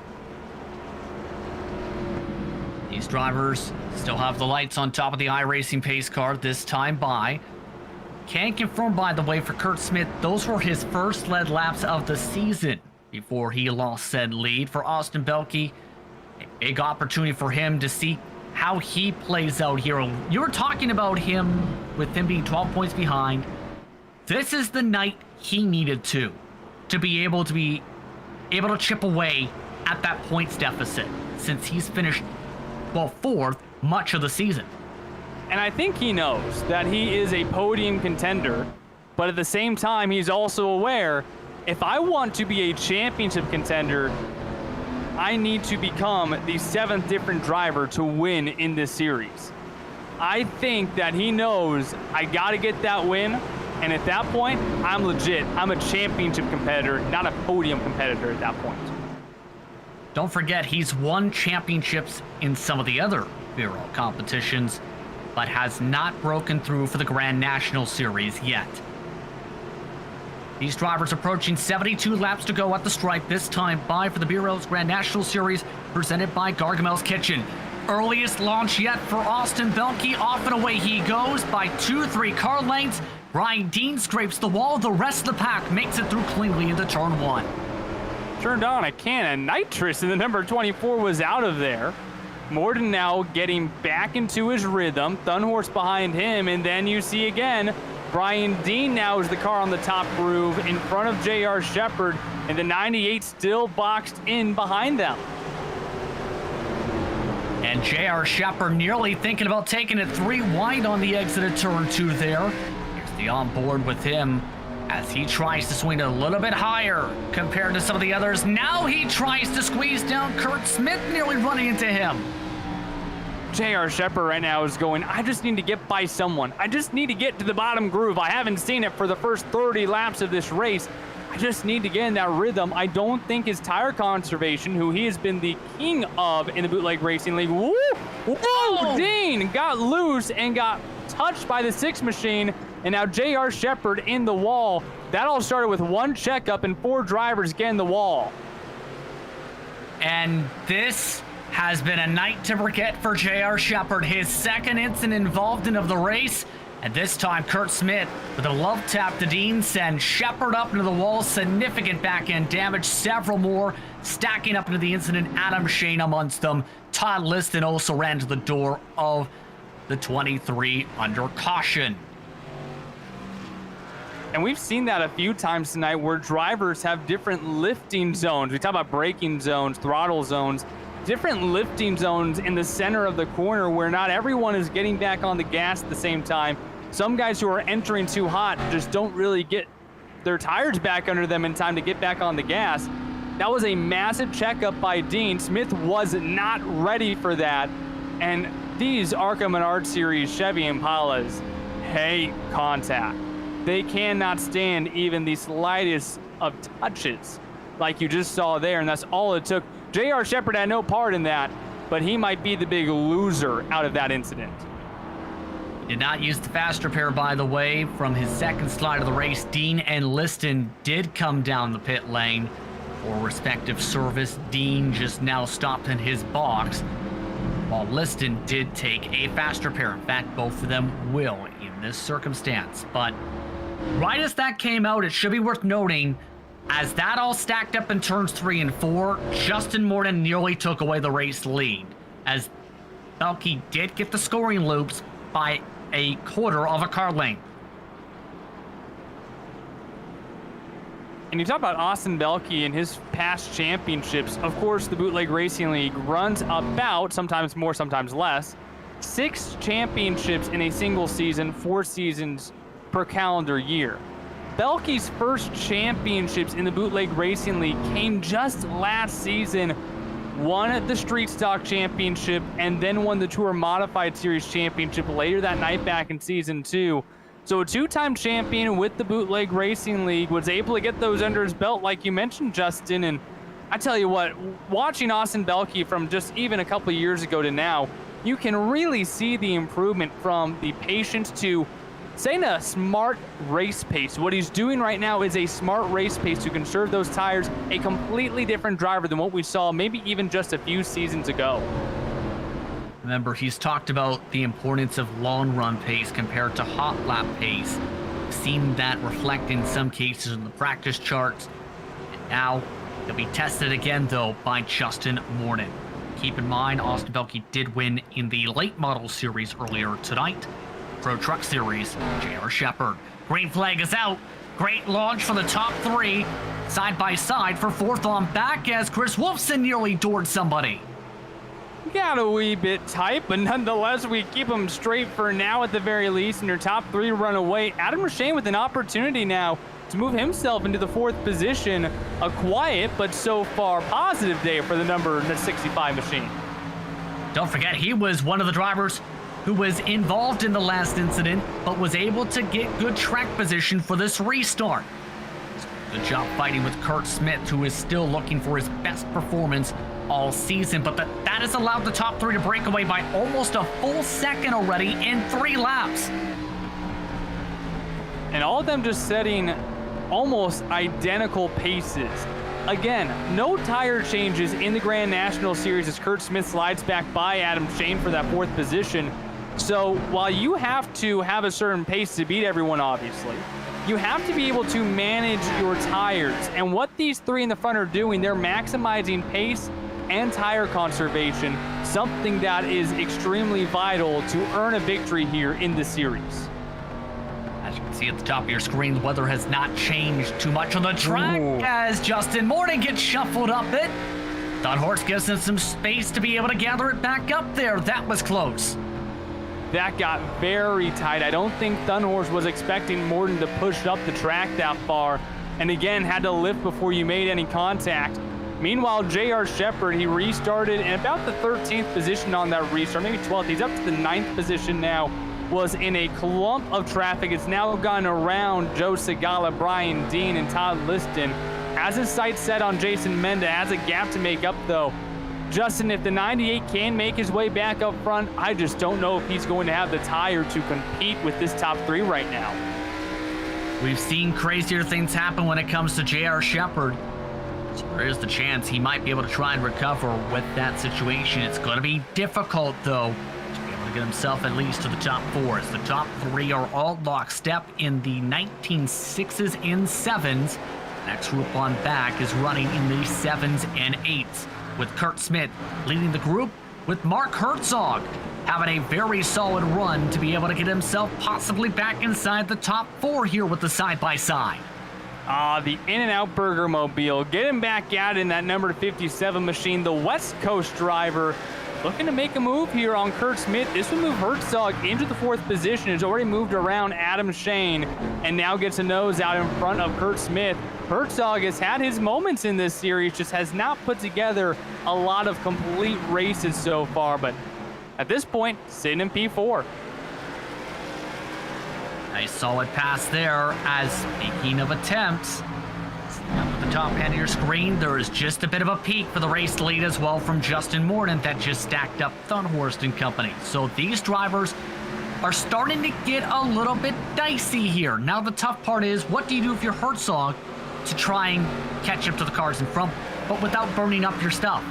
These drivers still have the lights on top of the iRacing pace car this time by. Can't confirm, by the way, for Kurt Smith, those were his first lead laps of the season before he lost said lead. For Austin Belke, a big opportunity for him to see how he plays out here. You were talking about him, with him being 12 points behind. This is the night he needed to be able to chip away at that points deficit, since he's finished, well, 4th much of the season. And I think he knows that he is a podium contender, but at the same time, he's also aware, if I want to be a championship contender, I need to become the 7th different driver to win in this series. I think that he knows I got to get that win, and at that point, I'm legit. I'm a championship competitor, not a podium competitor at that point. Don't forget, he's won championships in some of the other BRL competitions, but has not broken through for the Grand National Series yet. These drivers approaching 72 laps to go at the stripe, this time by for the BRL's Grand National Series, presented by Gargamel's Kitchen. Earliest launch yet for Austin Belke. Off and away he goes by 2-3 car lengths. Brian Dean scrapes the wall. The rest of the pack makes it through cleanly into turn 1. Turned on a can of nitrous, and the number 24 was out of there. Morton now getting back into his rhythm. Thunhorst behind him, and then you see again Brian Dean now is the car on the top groove in front of J.R. Shepard, and the 98 still boxed in behind them. And J.R. Shepard nearly thinking about taking it 3 wide on the exit of turn 2 there. Here's the onboard with him as he tries to swing it a little bit higher compared to some of the others. Now he tries to squeeze down Kurt Smith, nearly running into him. J.R. Shepard right now is going, I just need to get by someone. I just need to get to the bottom groove. I haven't seen it for the first 30 laps of this race. I just need to get in that rhythm. I don't think his tire conservation, who he has been the king of in the Bootleg Racing League. Woo! Whoa! Dean got loose and got touched by the 6 machine, and now J.R. Shepard in the wall. That all started with 1 checkup and 4 drivers getting the wall. And this has been a night to forget for J.R. Shepard. His second incident involved in of the race. And this time, Kurt Smith with a love tap to Dean sends Shepard up into the wall. Significant back-end damage. Several more stacking up into the incident. Adam Shane amongst them. Todd Liston also ran to the door of the 23 under caution. And we've seen that a few times tonight where drivers have different lifting zones. We talk about braking zones, throttle zones, different lifting zones in the center of the corner where not everyone is getting back on the gas at the same time. Some guys who are entering too hot just don't really get their tires back under them in time to get back on the gas. That was a massive checkup by Dean. Smith was not ready for that. And these ARCA Menard Series Chevy Impalas hate contact. They cannot stand even the slightest of touches like you just saw there, and that's all it took. J.R. Shepard had no part in that, but he might be the big loser out of that incident. Did not use the fast repair, by the way, from his second slide of the race. Dean and Liston did come down the pit lane for respective service. Dean just now stopped in his box, while Liston did take a fast repair. In fact, both of them will in this circumstance. But right as that came out, it should be worth noting, as that all stacked up in turns 3 and 4, Justin Morton nearly took away the race lead, as Belke did get the scoring loops by a quarter of a car length. And you talk about Austin Belke and his past championships. Of course, the Bootleg Racing League runs about, sometimes more, sometimes less, 6 championships in a single season, 4 seasons per calendar year. Belke's first championships in the Bootleg Racing League came just last season. Won the Street Stock Championship and then won the Tour Modified Series Championship later that night back in Season 2. So a 2-time champion with the Bootleg Racing League, was able to get those under his belt like you mentioned, Justin. And I tell you what, watching Austin Belke from just even a couple of years ago to now, you can really see the improvement from the patience to saying a smart race pace. What he's doing right now is a smart race pace to conserve those tires. A completely different driver than what we saw maybe even just a few seasons ago. Remember, he's talked about the importance of long run pace compared to hot lap pace. Seen that reflect in some cases in the practice charts. Now, he'll be tested again, though, by Justin Morton. Keep in mind, Austin Belke did win in the late model series earlier tonight. Pro Truck Series, J.R. Shepard. Green flag is out. Great launch for the top 3. Side by side for 4th on back as Chris Wolfson nearly doored somebody. Got a wee bit tight, but nonetheless, we keep them straight for now at the very least, and your top 3 run away. Adam Shane with an opportunity now to move himself into the 4th position. A quiet, but so far positive day for the number 65 machine. Don't forget, he was one of the drivers who was involved in the last incident, but was able to get good track position for this restart. Good job fighting with Kurt Smith, who is still looking for his best performance all season, but that has allowed the top 3 to break away by almost a full second already in 3 laps. And all of them just setting almost identical paces. Again, no tire changes in the Grand National Series as Kurt Smith slides back by Adam Shane for that 4th position. So while you have to have a certain pace to beat everyone, obviously, you have to be able to manage your tires. And what these 3 in the front are doing, they're maximizing pace and tire conservation, something that is extremely vital to earn a victory here in the series. As you can See at the top of your screen, the weather has not changed too much on the track as Justin Morton gets shuffled up it. Dunhorst gives him some space to be able to gather it back up there. That was close. That got very tight. I don't think Dunhorst was expecting Morton to push up the track that far, and again, had to lift before you made any contact. Meanwhile, J.R. Shepard, he restarted in about the 13th position on that restart, maybe 12th. He's up to the 9th position now. Was in a clump of traffic. It's now gone around Joe Segala, Brian Dean, and Todd Liston. Has his sights set on Jason Menda, has a gap to make up though. Justin, if the 98 can make his way back up front, I just don't know if he's going to have the tire to compete with this top 3 right now. We've seen crazier things happen when it comes to J.R. Shepard. So there is the chance he might be able to try and recover with that situation. It's going to be difficult, though, to be able to get himself at least to the top 4. As the top 3 are all lockstep in the 19.6s and 7s. Next group on back is running in the 7s and 8s, with Kurt Smith leading the group, with Mark Herzog having a very solid run to be able to get himself possibly back inside the top 4 here with the side-by-side. The In-N-Out Burger Mobile, getting back out in that number 57 machine. The West Coast driver looking to make a move here on Kurt Smith. This would move Herzog into the 4th position. It's already moved around Adam Shane and now gets a nose out in front of Kurt Smith. Herzog has had his moments in this series, just has not put together a lot of complete races so far, but at this point, sitting in P4. Nice solid pass there. As speaking of attempts, up at the top hand of your screen, there is just a bit of a peak for the race lead as well from Justin Morton that just stacked up Dunhorst and company. So these drivers are starting to get a little bit dicey here. Now the tough part is, what do you do if you're Herzog to try and catch up to the cars in front, but without burning up your stuff?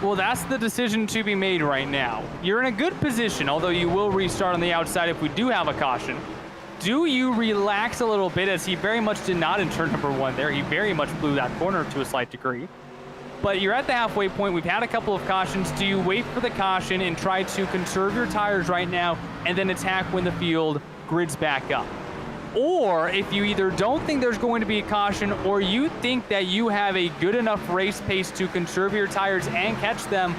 Well, that's the decision to be made right now. You're in a good position, although you will restart on the outside if we do have a caution. Do you relax a little bit, as he very much did not in turn number 1 there? He very much blew that corner to a slight degree. But you're at the halfway point. We've had a couple of cautions. Do you wait for the caution and try to conserve your tires right now and then attack when the field grids back up? Or if you either don't think there's going to be a caution, or you think that you have a good enough race pace to conserve your tires and catch them,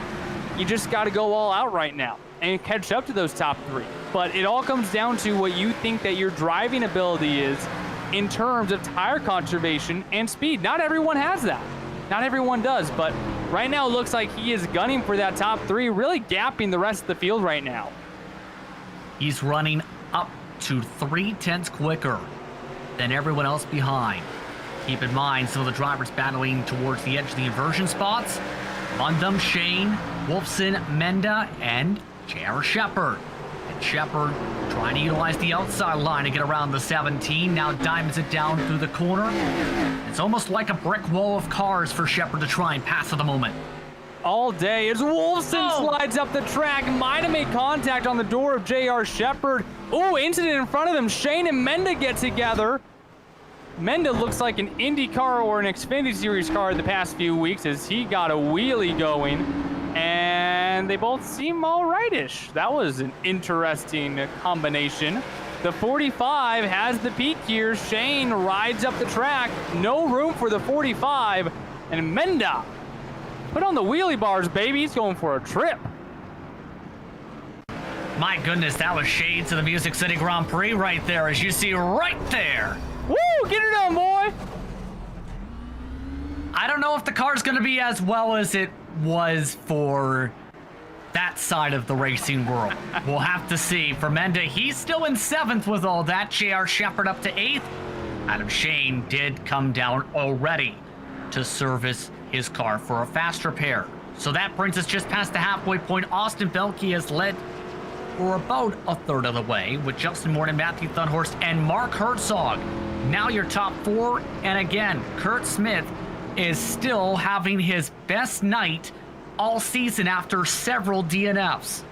you just got to go all out right now and catch up to those top 3. But it all comes down to what you think that your driving ability is in terms of tire conservation and speed. Not everyone has that. Not everyone does, but right now it looks like he is gunning for that top 3, really gapping the rest of the field right now. He's running up to 0.3 quicker than everyone else behind. Keep in mind, some of the drivers battling towards the edge of the inversion spots: Mundum, Shane, Wolfson, Menda, and J.R. Shepard. And Shepard trying to utilize the outside line to get around the 17. Now diamonds it down through the corner. It's almost like a brick wall of cars for Shepard to try and pass at the moment. All day as Wolfson slides up the track, might have made contact on the door of J.R. Shepard. Oh, incident in front of them. Shane and Menda get together. Menda looks like an Indy car or an Xfinity Series car the past few weeks, as he got a wheelie going, and they both seem all right-ish. That was an interesting combination. The 45 has the peak here. Shane rides up the track. No room for the 45, and Menda put on the wheelie bars, baby. He's going for a trip. My goodness, that was shades of the Music City Grand Prix right there, as you see right there. Woo, get it on, boy. I don't know if the car's going to be as well as it was for that side of the racing world. We'll have to see. For Menda, he's still in 7th with all that. J.R. Shepard up to 8th. Adam Shane did come down already to service his car for a fast repair. So that brings us just past the halfway point. Austin Belke has led for about a third of the way, with Justin Morton, Matthew Dunhorst, and Mark Herzog. Now your top 4, and again, Kurt Smith is still having his best night all season after several DNFs.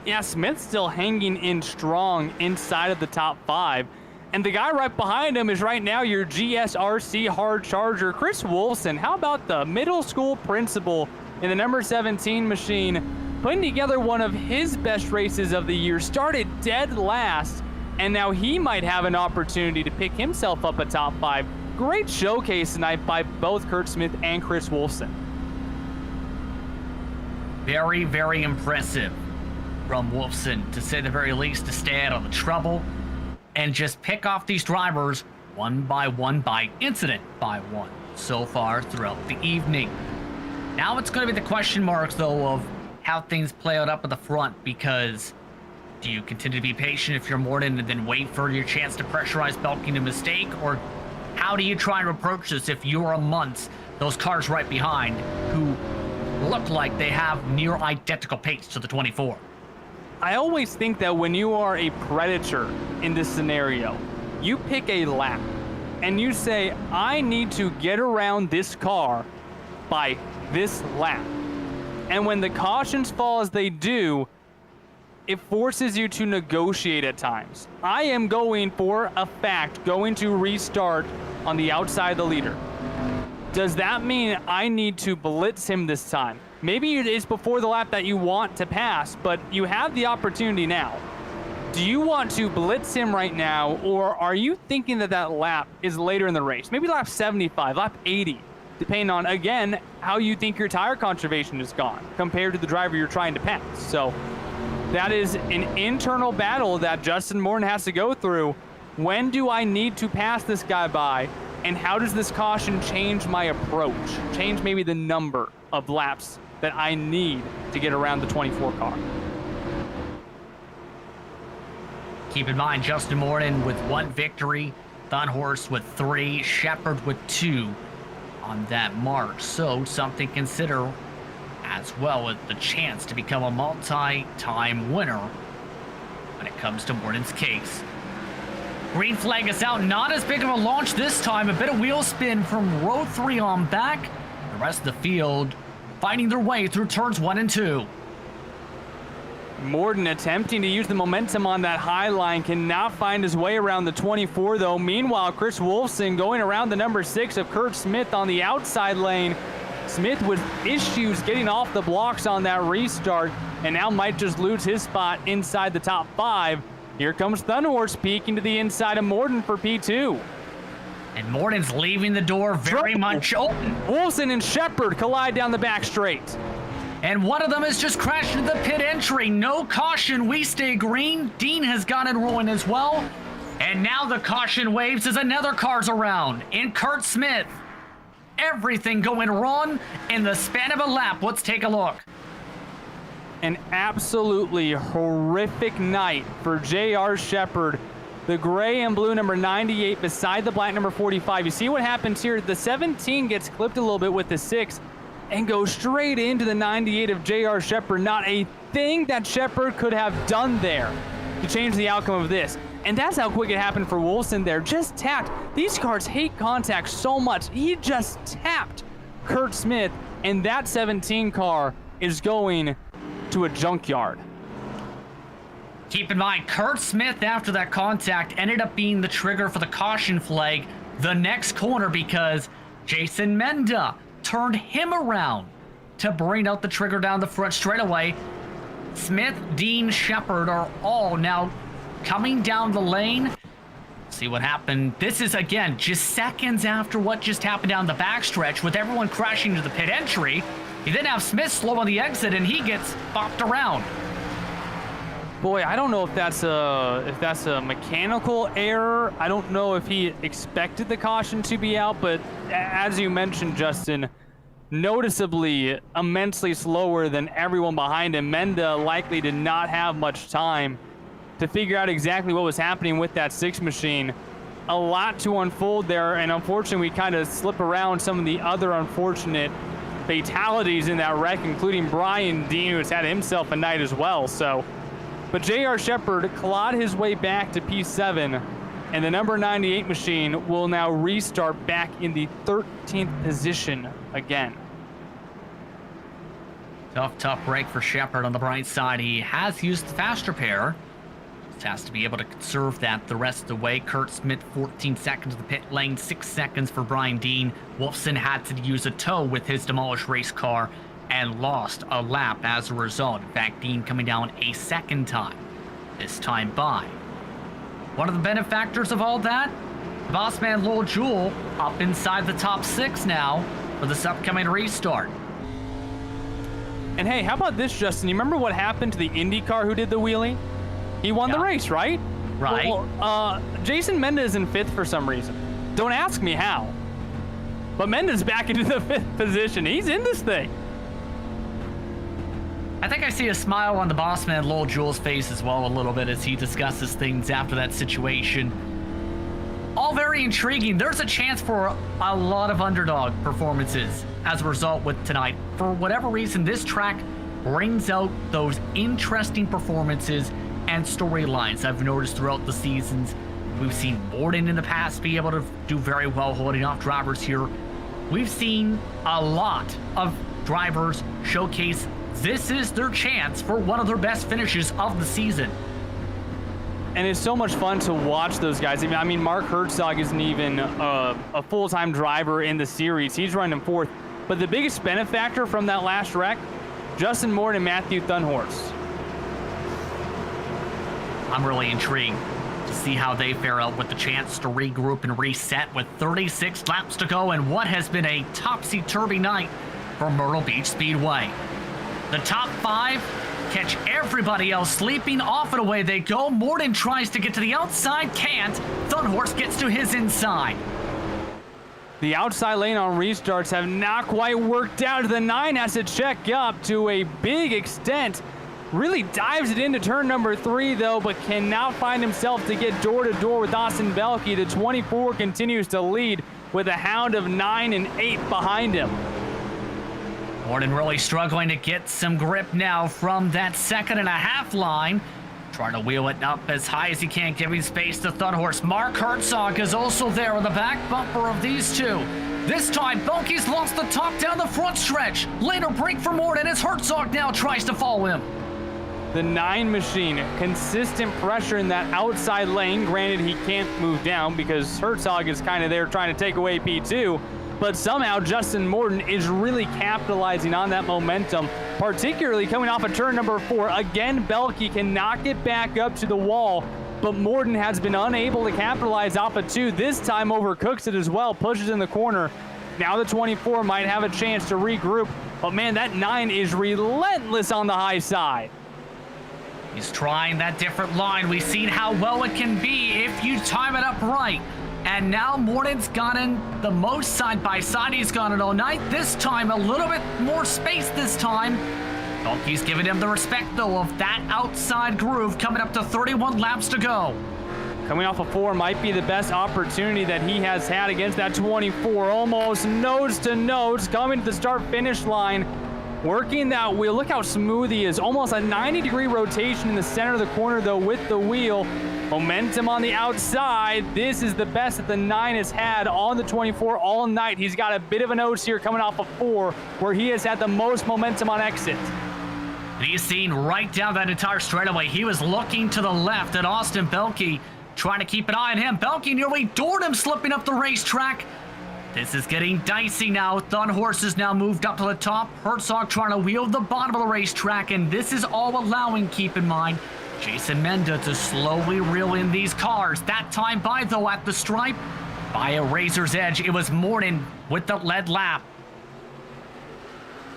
Yeah, Smith's still hanging in strong inside of the top 5. And the guy right behind him is right now your GSRC hard charger, Chris Wolfson. How about the middle school principal in the number 17 machine, putting together one of his best races of the year? Started dead last And now he might have an opportunity to pick himself up a top 5. Great showcase tonight by both Kurt Smith and Chris Wolfson. Very, very impressive from Wolfson, to say the very least, to stay out of the trouble and just pick off these drivers one by one, by incident by one, so far throughout the evening. Now it's going to be the question marks, though, of how things play out up at the front, because do you continue to be patient if you're Morden and then wait for your chance to pressurize Belkin a mistake, or how do you try to approach this if you're amongst those cars right behind who look like they have near identical pace to the 24? I always think that when you are a predator in this scenario, you pick a lap and you say, I need to get around this car by this lap. And when the cautions fall as they do, it forces you to negotiate at times. I am going, for a fact, going to restart on the outside of the leader. Does that mean I need to blitz him this time? Maybe it is before the lap that you want to pass, but you have the opportunity now. Do you want to blitz him right now, or are you thinking that that lap is later in the race? Maybe lap 75, lap 80, depending on, again, how you think your tire conservation is gone compared to the driver you're trying to pass. So that is an internal battle that Justin Morton has to go through. When do I need to pass this guy by? And how does this caution change my approach? Change maybe the number of laps that I need to get around the 24 car. Keep in mind, Justin Morton with 1 victory, Thunhorse with 3, Shepard with 2 on that mark. So something to consider, as well as the chance to become a multi-time winner when it comes to Morton's case. Green flag is out. Not as big of a launch this time. A bit of wheel spin from row 3 on back. The rest of the field fighting their way through turns 1 and 2. Morton attempting to use the momentum on that high line, cannot find his way around the 24 though. Meanwhile, Chris Wolfson going around the number 6 of Kurt Smith on the outside lane. Smith with issues getting off the blocks on that restart, and now might just lose his spot inside the top 5. Here comes Thunhorse peeking to the inside of Morton for P2. And Morton's leaving the door very much open. Wolfson and Shepard collide down the back straight. And one of them has just crashed into the pit entry. No caution. We stay green. Dean has gotten ruined as well. And now the caution waves as another car's around. And Kurt Smith. Everything going wrong in the span of a lap. Let's take a look. An absolutely horrific night for J.R. Shepard. The gray and blue number 98 beside the black number 45. You see what happens here. The 17 gets clipped a little bit with the 6 and goes straight into the 98 of J.R. Shepard. Not a thing that Shepard could have done there to change the outcome of this. And that's how quick it happened for Wolfson there. Just tapped. These cars hate contact so much. He just tapped Kurt Smith, and that 17 car is going to a junkyard. Keep in mind, Kurt Smith, after that contact, ended up being the trigger for the caution flag the next corner, because Jason Menda turned him around to bring out the trigger down the front straightaway. Smith, Dean, Shepard are all now coming down the lane. See what happened. This is, again, just seconds after what just happened down the backstretch with everyone crashing to the pit entry. You then have Smith slow on the exit, and he gets bopped around. Boy, I don't know if that's a mechanical error. I don't know if he expected the caution to be out, but as you mentioned, Justin, noticeably immensely slower than everyone behind him. Menda likely did not have much time to figure out exactly what was happening with that 6 machine. A lot to unfold there, and unfortunately we kind of slip around some of the other unfortunate fatalities in that wreck, including Brian Dean, who has had himself a night as well. But J.R. Shepard clawed his way back to P7, and the number 98 machine will now restart back in the 13th position again. Tough break for Shepard on the bright side. He has used the faster pair. Just has to be able to conserve that the rest of the way. Kurt Smith, 14 seconds to the pit lane, 6 seconds for Brian Dean. Wolfson had to use a tow with his demolished race car and lost a lap as a result. In fact, Dean coming down a second time, this time by One of the benefactors of all that, Bossman Lowell Jewell up inside the top 6 now for this upcoming restart. And hey, how about this, Justin? You remember what happened to the IndyCar who did the wheelie? He won the race, right? Right. Well, Jason Mendez in 5th for some reason. Don't ask me how. But Mendez back into the 5th position. He's in this thing. I think I see a smile on the Bossman Lowell Jewell's face as well a little bit as he discusses things after that situation. All very intriguing. There's a chance for a lot of underdog performances as a result with tonight. For whatever reason, this track brings out those interesting performances and storylines I've noticed throughout the seasons. We've seen Morden in the past be able to do very well holding off drivers here. We've seen a lot of drivers showcase this is their chance for one of their best finishes of the season. And it's so much fun to watch those guys. I mean, Mark Herzog isn't even a full-time driver in the series. He's running 4th. But the biggest benefactor from that last wreck, Justin Morden and Matthew Thunhorst. I'm really intrigued to see how they fare out with the chance to regroup and reset with 36 laps to go and what has been a topsy-turvy night for Myrtle Beach Speedway. The top 5 catch everybody else sleeping, off and away they go. Morden tries to get to the outside, can't. Thunhorst gets to his inside. The outside lane on restarts have not quite worked out. The 9 has to check up to a big extent. Really dives it into turn number 3 though, but cannot find himself to get door to door with Austin Belke. The 24 continues to lead with a hound of 9 and 8 behind him. Morden really struggling to get some grip now from that 2.5 line. Trying to wheel it up as high as he can, giving space to Thunhorst. Mark Herzog is also there on the back bumper of these two. This time, Belke's lost the top down the front stretch. Later break for Morden as Herzog now tries to follow him. The 9 machine, consistent pressure in that outside lane. Granted, he can't move down because Herzog is kind of there trying to take away P2. But somehow Justin Morden is really capitalizing on that momentum, particularly coming off of turn number 4. Again, Belke cannot get back up to the wall, but Morden has been unable to capitalize off of 2. This time overcooks it as well, pushes in the corner. Now the 24 might have a chance to regroup, but man, that 9 is relentless on the high side. He's trying that different line. We've seen how well it can be if you time it up right. And now Morden's gotten the most side-by-side he's gotten all night. This time, a little bit more space this time. Belke's giving him the respect, though, of that outside groove coming up to 31 laps to go. Coming off of 4 might be the best opportunity that he has had against that 24. Almost nose to nose, coming to the start-finish line. Working that wheel. Look how smooth he is. Almost a 90-degree rotation in the center of the corner, though, with the wheel. Momentum on the outside. This is the best that the 9 has had on the 24 all night. He's got a bit of a nose here coming off of 4, where he has had the most momentum on exit. And he's seen right down that entire straightaway. He was looking to the left at Austin Belke, trying to keep an eye on him. Belke nearly doored him slipping up the racetrack. This is getting dicey now. Thunhorst has now moved up to the top. Herzog trying to wheel the bottom of the racetrack, and this is all allowing, keep in mind, Jason Menda to slowly reel in these cars. That time by, though, at the stripe, by a razor's edge, it was Morden with the lead lap.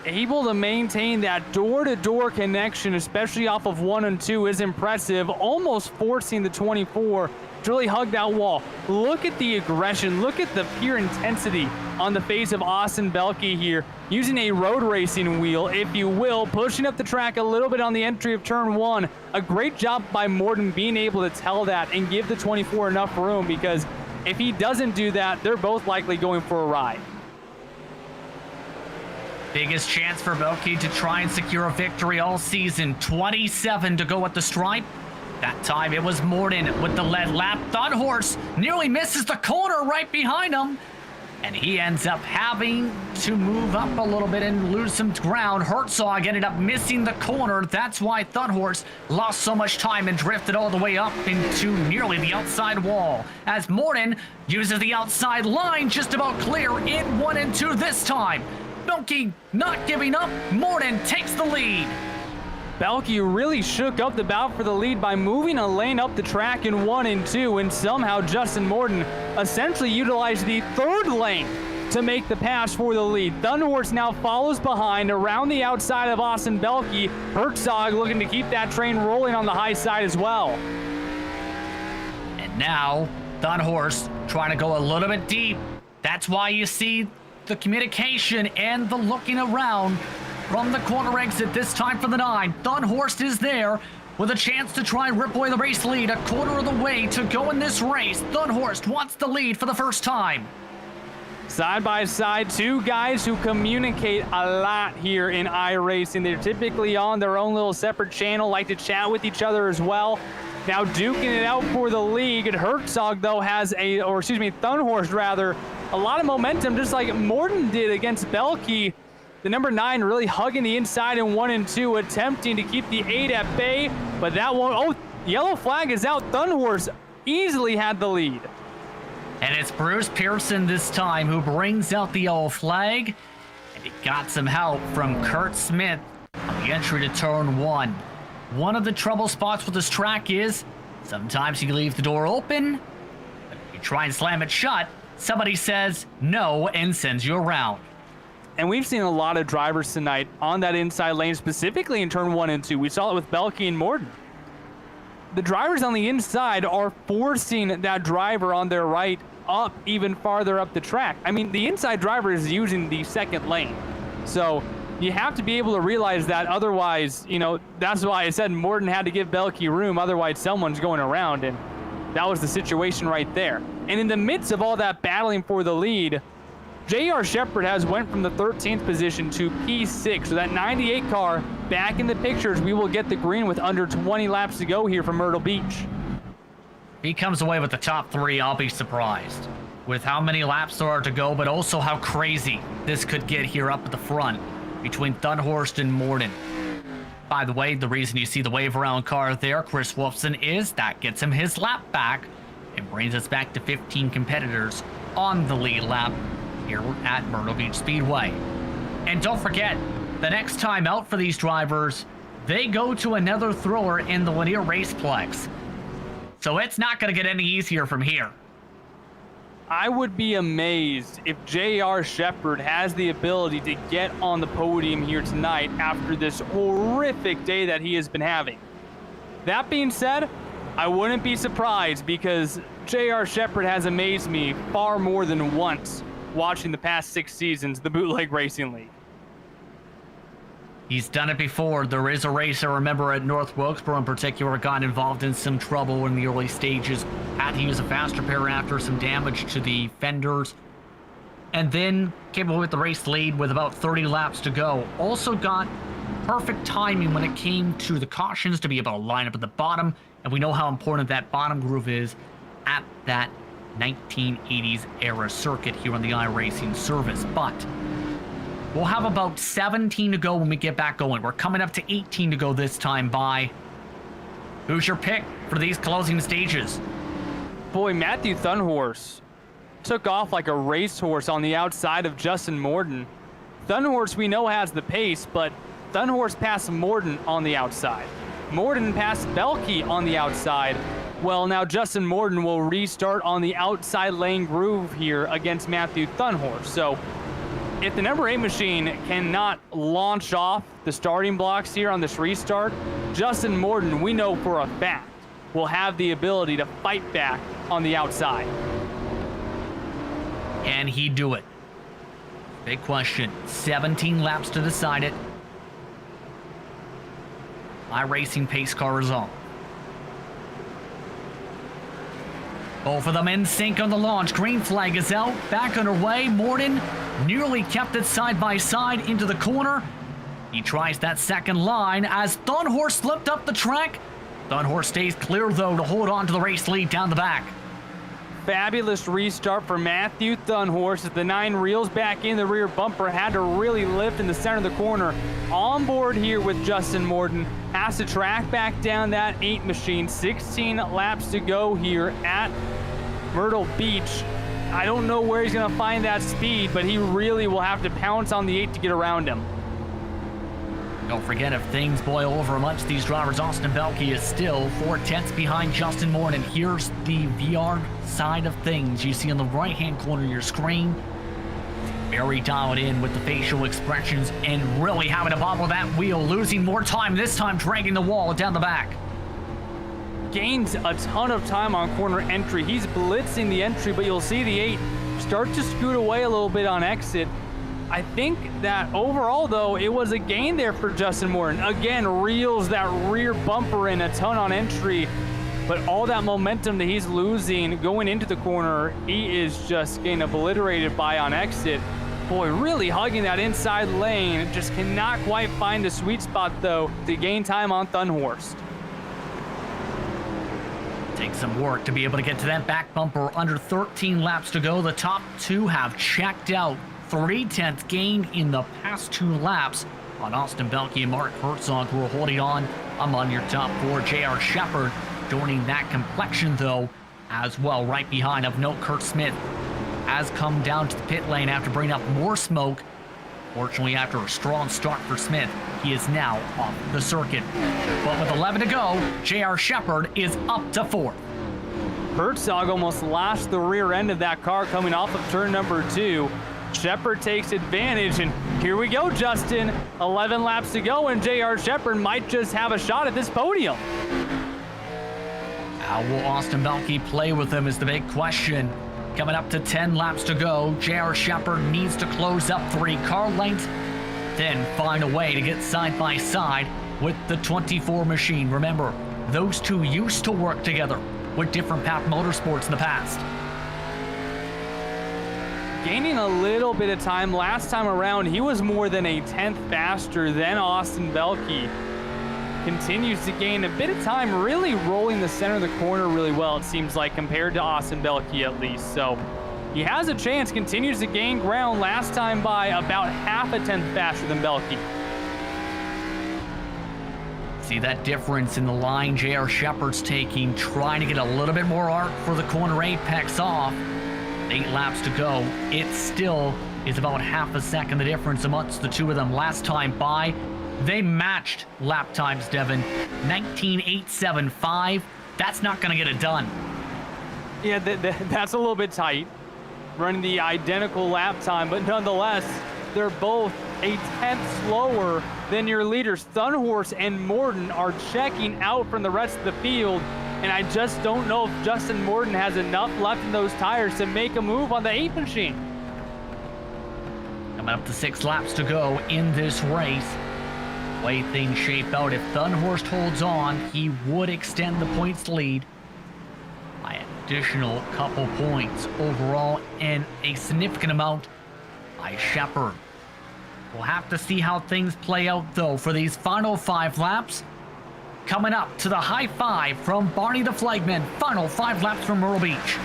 Able to maintain that door-to-door connection, especially off of 1 and 2, is impressive. Almost forcing the 24 to really hug that wall. Look at the aggression. Look at the pure intensity on the face of Austin Belke here. Using a road racing wheel, if you will, pushing up the track a little bit on the entry of turn 1. A great job by Morden being able to tell that and give the 24 enough room, because if he doesn't do that, they're both likely going for a ride. Biggest chance for Belke to try and secure a victory all season. 27 to go at the stripe. That time it was Morden with the lead lap. Thunhorst nearly misses the corner right behind him. And he ends up having to move up a little bit and lose some ground. Herzog ended up missing the corner. That's why Thunhorst lost so much time and drifted all the way up into nearly the outside wall. As Morden uses the outside line, just about clear in 1 and 2 this time. Belke not giving up. Morden takes the lead. Belke really shook up the bout for the lead by moving a lane up the track in 1 and 2, and somehow Justin Morton essentially utilized the 3rd lane to make the pass for the lead. Thunhorse now follows behind around the outside of Austin Belke. Herzog looking to keep that train rolling on the high side as well. And now, Thunhorse trying to go a little bit deep. That's why you see the communication and the looking around from the corner exit this time for the 9. Thunhorst is there with a chance to try and rip away the race lead, a quarter of the way to go in this race. Thunhorst wants the lead for the first time. Side by side, two guys who communicate a lot here in iRacing. They're typically on their own little separate channel, like to chat with each other as well. Now duking it out for the lead. Herzog, though, has Thunhorst rather, a lot of momentum, just like Morton did against Belke. The number 9 really hugging the inside in 1 and 2, attempting to keep the 8 at bay, but that won't. Oh, yellow flag is out. Thunhorst easily had the lead. And it's Bruce Pearson this time who brings out the yellow flag. And he got some help from Kurt Smith on the entry to turn 1. One of the trouble spots with this track is sometimes you leave the door open, but if you try and slam it shut, somebody says no and sends you around. And we've seen a lot of drivers tonight on that inside lane, specifically in turn 1 and 2. We saw it with Belke and Morton. The drivers on the inside are forcing that driver on their right up even farther up the track. I mean, the inside driver is using the second lane. So you have to be able to realize that, otherwise, you know, that's why I said Morton had to give Belke room, otherwise someone's going around, and that was the situation right there. And in the midst of all that battling for the lead, J.R. Shepard has went from the 13th position to P6. So that 98 car back in the pictures. We will get the green with under 20 laps to go here from Myrtle Beach. If he comes away with the top 3, I'll be surprised with how many laps there are to go, but also how crazy this could get here up at the front between Thunhorst and Morton. By the way, the reason you see the wave around car there, Chris Wolfson, is that gets him his lap back and brings us back to 15 competitors on the lead lap here at Myrtle Beach Speedway. And don't forget, the next time out for these drivers, they go to another thrower in the Lanier Raceplex. So it's not going to get any easier from here. I would be amazed if J.R. Shepard has the ability to get on the podium here tonight after this horrific day that he has been having. That being said, I wouldn't be surprised, because J.R. Shepard has amazed me far more than once watching the past 6 seasons, the Bootleg Racing League. He's done it before. There is a race I remember at North Wilkesboro in particular got involved in some trouble in the early stages. Had to use a fast repair after some damage to the fenders. And then came away with the race lead with about 30 laps to go. Also got perfect timing when it came to the cautions to be able to line up at the bottom. And we know how important that bottom groove is at that 1980s era circuit here on the iRacing service. But we'll have about 17 to go when we get back going. We're coming up to 18 to go this time by. Who's your pick for these closing stages? Boy, Matthew Thunhorst took off like a racehorse on the outside of Justin Morton. Thunhorst, we know, has the pace, but Thunhorst passed Morton on the outside. Morton passed Belke on the outside. Well, now Justin Morton will restart on the outside lane groove here against Matthew Thunhorst. So if the number 8 machine cannot launch off the starting blocks here on this restart, Justin Morton, we know for a fact, will have the ability to fight back on the outside. Can he do it? Big question. 17 laps to decide it. iRacing pace car is on. Both of them in sync on the launch. Green flag is out. Back underway. Morton nearly kept it side by side into the corner. He tries that second line as Thunhorst slipped up the track. Thunhorst stays clear, though, to hold on to the race lead down the back. Fabulous restart for Matthew Thunhorst as the 9 reels back in the rear bumper. Had to really lift in the center of the corner. On board here with Justin Morton. Has to track back down that 8 machine. 16 laps to go here at Myrtle Beach. I don't know where he's going to find that speed, but he really will have to pounce on the 8 to get around him. Don't forget, if things boil over amongst these drivers, Austin Belke is still 4/10 behind Justin Moore. And here's the VR side of things. You see on the right-hand corner of your screen, very dialed in with the facial expressions and really having to bobble that wheel, losing more time, this time dragging the wall down the back. Gains a ton of time on corner entry. He's blitzing the entry, but you'll see the 8 start to scoot away a little bit on exit. I think that overall, though, it was a gain there for Justin Morton. Again, reels that rear bumper in a ton on entry, but all that momentum that he's losing going into the corner, he is just getting obliterated by on exit. Boy, really hugging that inside lane. Just cannot quite find the sweet spot, though, to gain time on Thunhorst. Takes some work to be able to get to that back bumper. Under 13 laps to go. The top 2 have checked out. 3/10 gain in the past 2 laps on Austin Belke and Mark Herzog, who are holding on among your top 4. J.R. Shepard joining that complexion, though, as well. Right behind, of note, Kurt Smith has come down to the pit lane after bringing up more smoke. Fortunately, after a strong start for Smith, he is now off the circuit. But with 11 to go, J.R. Shepard is up to 4th. Herzog almost lashed the rear end of that car coming off of turn number 2. Shepard takes advantage, and here we go, Justin. 11 laps to go, and J.R. Shepard might just have a shot at this podium. How will Austin Belke play with him is the big question. Coming up to 10 laps to go, J.R. Shepard needs to close up 3 car lengths, then find a way to get side by side with the 24 machine. Remember, those 2 used to work together with different Path Motorsports in the past. Gaining a little bit of time last time around, he was more than a 10th faster than Austin Belke. Continues to gain a bit of time, really rolling the center of the corner really well, it seems like, compared to Austin Belke at least. So he has a chance, continues to gain ground, last time by about half a 10th faster than Belke. See that difference in the line J.R. Shepard's taking, trying to get a little bit more arc for the corner apex off. 8 laps to go. It still is about half a second the difference amongst the 2 of them. Last time by, they matched lap times, Devin. 19.875. That's not going to get it done. Yeah, that's a little bit tight, running the identical lap time, but nonetheless, they're both a 10th slower than your leaders. Thunhorst and Morton are checking out from the rest of the field, and I just don't know if Justin Morton has enough left in those tires to make a move on the 8 machine. Coming up to 6 laps to go in this race. The way things shape out, if Thunhorst holds on, he would extend the points lead by an additional couple points overall, and a significant amount by Shepard. We'll have to see how things play out, though, for these final 5 laps. Coming up to the high 5 from Barney the Flagman. Final 5 laps from Myrtle Beach.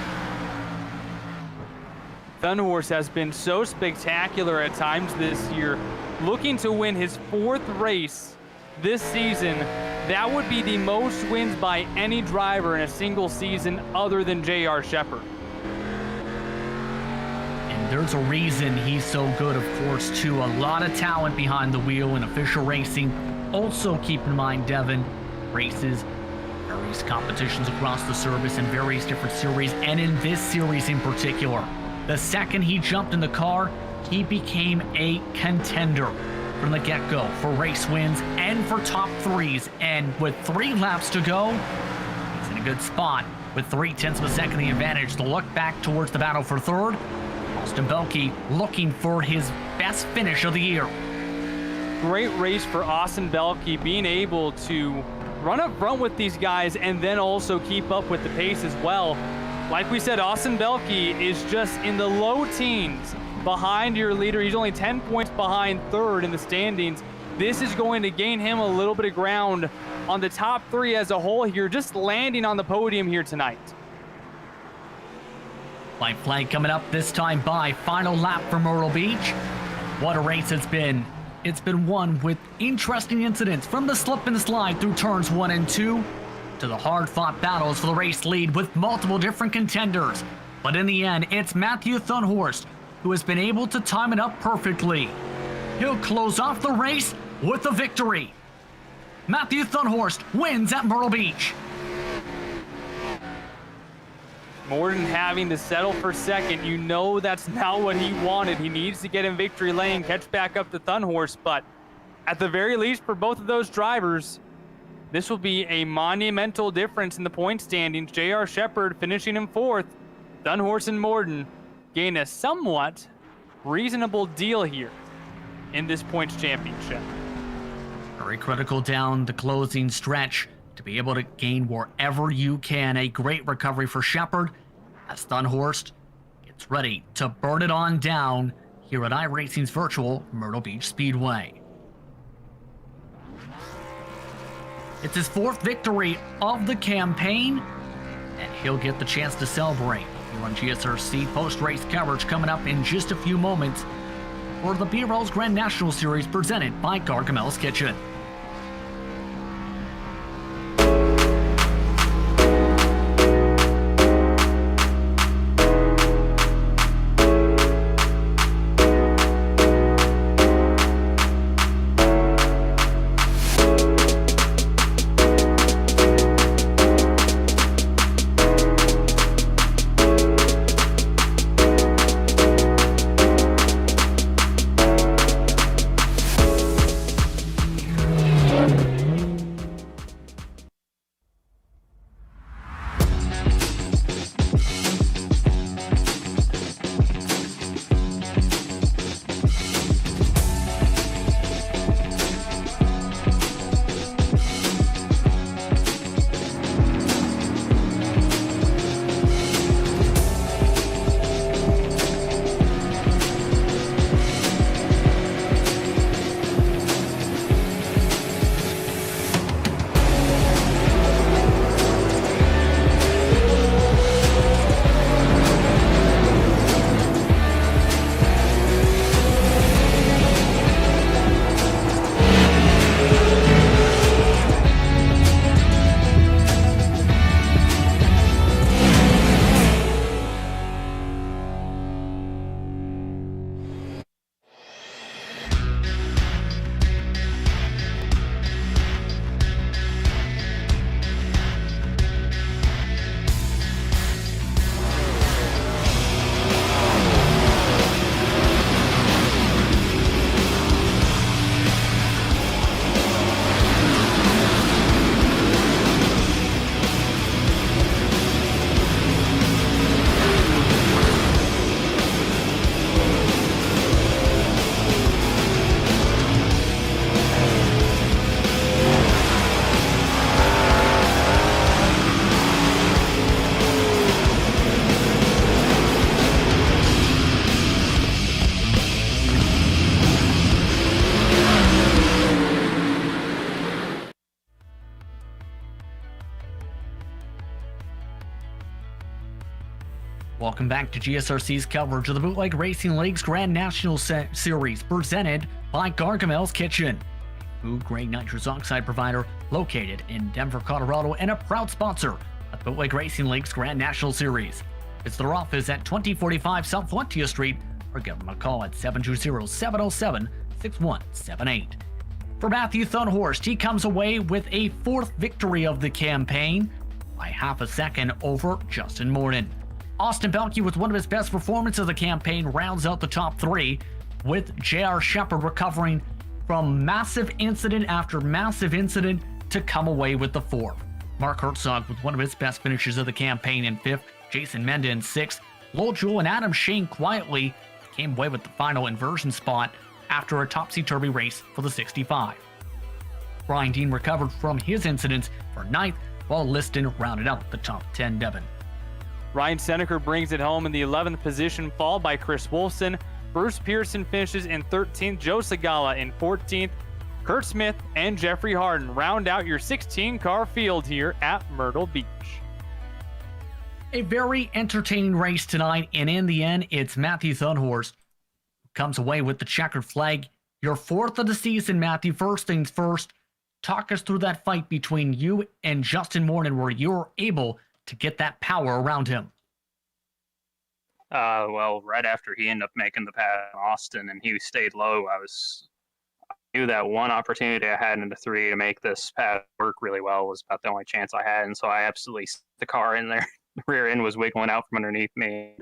Thunhorst has been so spectacular at times this year, looking to win his 4th race this season. That would be the most wins by any driver in a single season other than J.R. Shepard. And there's a reason he's so good, of course, too. A lot of talent behind the wheel in official racing. Also keep in mind, Devin, races, various competitions across the service in various different series, and in this series in particular. The second he jumped in the car, he became a contender from the get-go for race wins and for top 3s. And with 3 laps to go, he's in a good spot with 0.3 of a second the advantage to look back towards the battle for 3rd. Austin Belke looking for his best finish of the year. Great race for Austin Belke, being able to run up front with these guys and then also keep up with the pace as well. Like we said, Austin Belke is just in the low teens behind your leader. He's only 10 points behind 3rd in the standings. This is going to gain him a little bit of ground on the top 3 as a whole here, just landing on the podium here tonight. White flag coming up this time by. Final lap for Myrtle Beach. What a race it's been. It's been one with interesting incidents, from the slip and slide through turns 1 and 2 to the hard-fought battles for the race lead with multiple different contenders. But in the end, it's Matthew Thunhorst who has been able to time it up perfectly. He'll close off the race with the victory. Matthew Thunhorst wins at Myrtle Beach. Morden having to settle for second. You know that's not what he wanted. He needs to get in victory lane, catch back up to Thunhorst, but at the very least for both of those drivers, this will be a monumental difference in the point standings. J.R. Shepard finishing in fourth. Thunhorst and Morden gain a somewhat reasonable deal here in this points championship. Very critical down the closing stretch to be able to gain wherever you can. A great recovery for Shepard as Thunhorst gets ready to burn it on down here at iRacing's virtual Myrtle Beach Speedway. It's his fourth victory of the campaign, and he'll get the chance to celebrate here on GSRC post-race coverage coming up in just a few moments for the BRL's Grand National Series presented by Gargamel's Kitchen. Welcome back to GSRC's coverage of the Bootleg Racing League's Grand National Series, presented by Gargamel's Kitchen, food-grade nitrous oxide provider located in Denver, Colorado, and a proud sponsor of the Bootleg Racing League's Grand National Series. Visit their office at 2045 South 20th Street or give them a call at 720-707-6178. For Matthew Thunhorst, he comes away with a fourth victory of the campaign by half a second over Justin Morden. Austin Belke, with one of his best performances of the campaign, rounds out the top three, with J.R. Shepard recovering from massive incident after massive incident to come away with the fourth. Mark Herzog with one of his best finishes of the campaign in fifth, Jason Menda in sixth. Lowell Jewell and Adam Shane quietly came away with the final inversion spot after a topsy-turvy race for the 65. Brian Dean recovered from his incidents for ninth, while Liston rounded out the top 10 Devon. Ryan Seneker brings it home in the 11th position, followed by Chris Wolfson. Bruce Pearson finishes in 13th, Joe Segala in 14th. Kurt Smith and Jeffrey Harden round out your 16-car field here at Myrtle Beach. A very entertaining race tonight, and in the end, it's Matthew Thunhorst who comes away with the checkered flag. Your fourth of the season, Matthew. First things first, talk us through that fight between you and Justin Morden, where you were able to get that power around him. Well, right after he ended up making the pass in Austin and he stayed low, I was knew that one opportunity I had in the 3 to make this pad work really well was about the only chance I had, and so I absolutely stuck the car in there. The rear end was wiggling out from underneath me.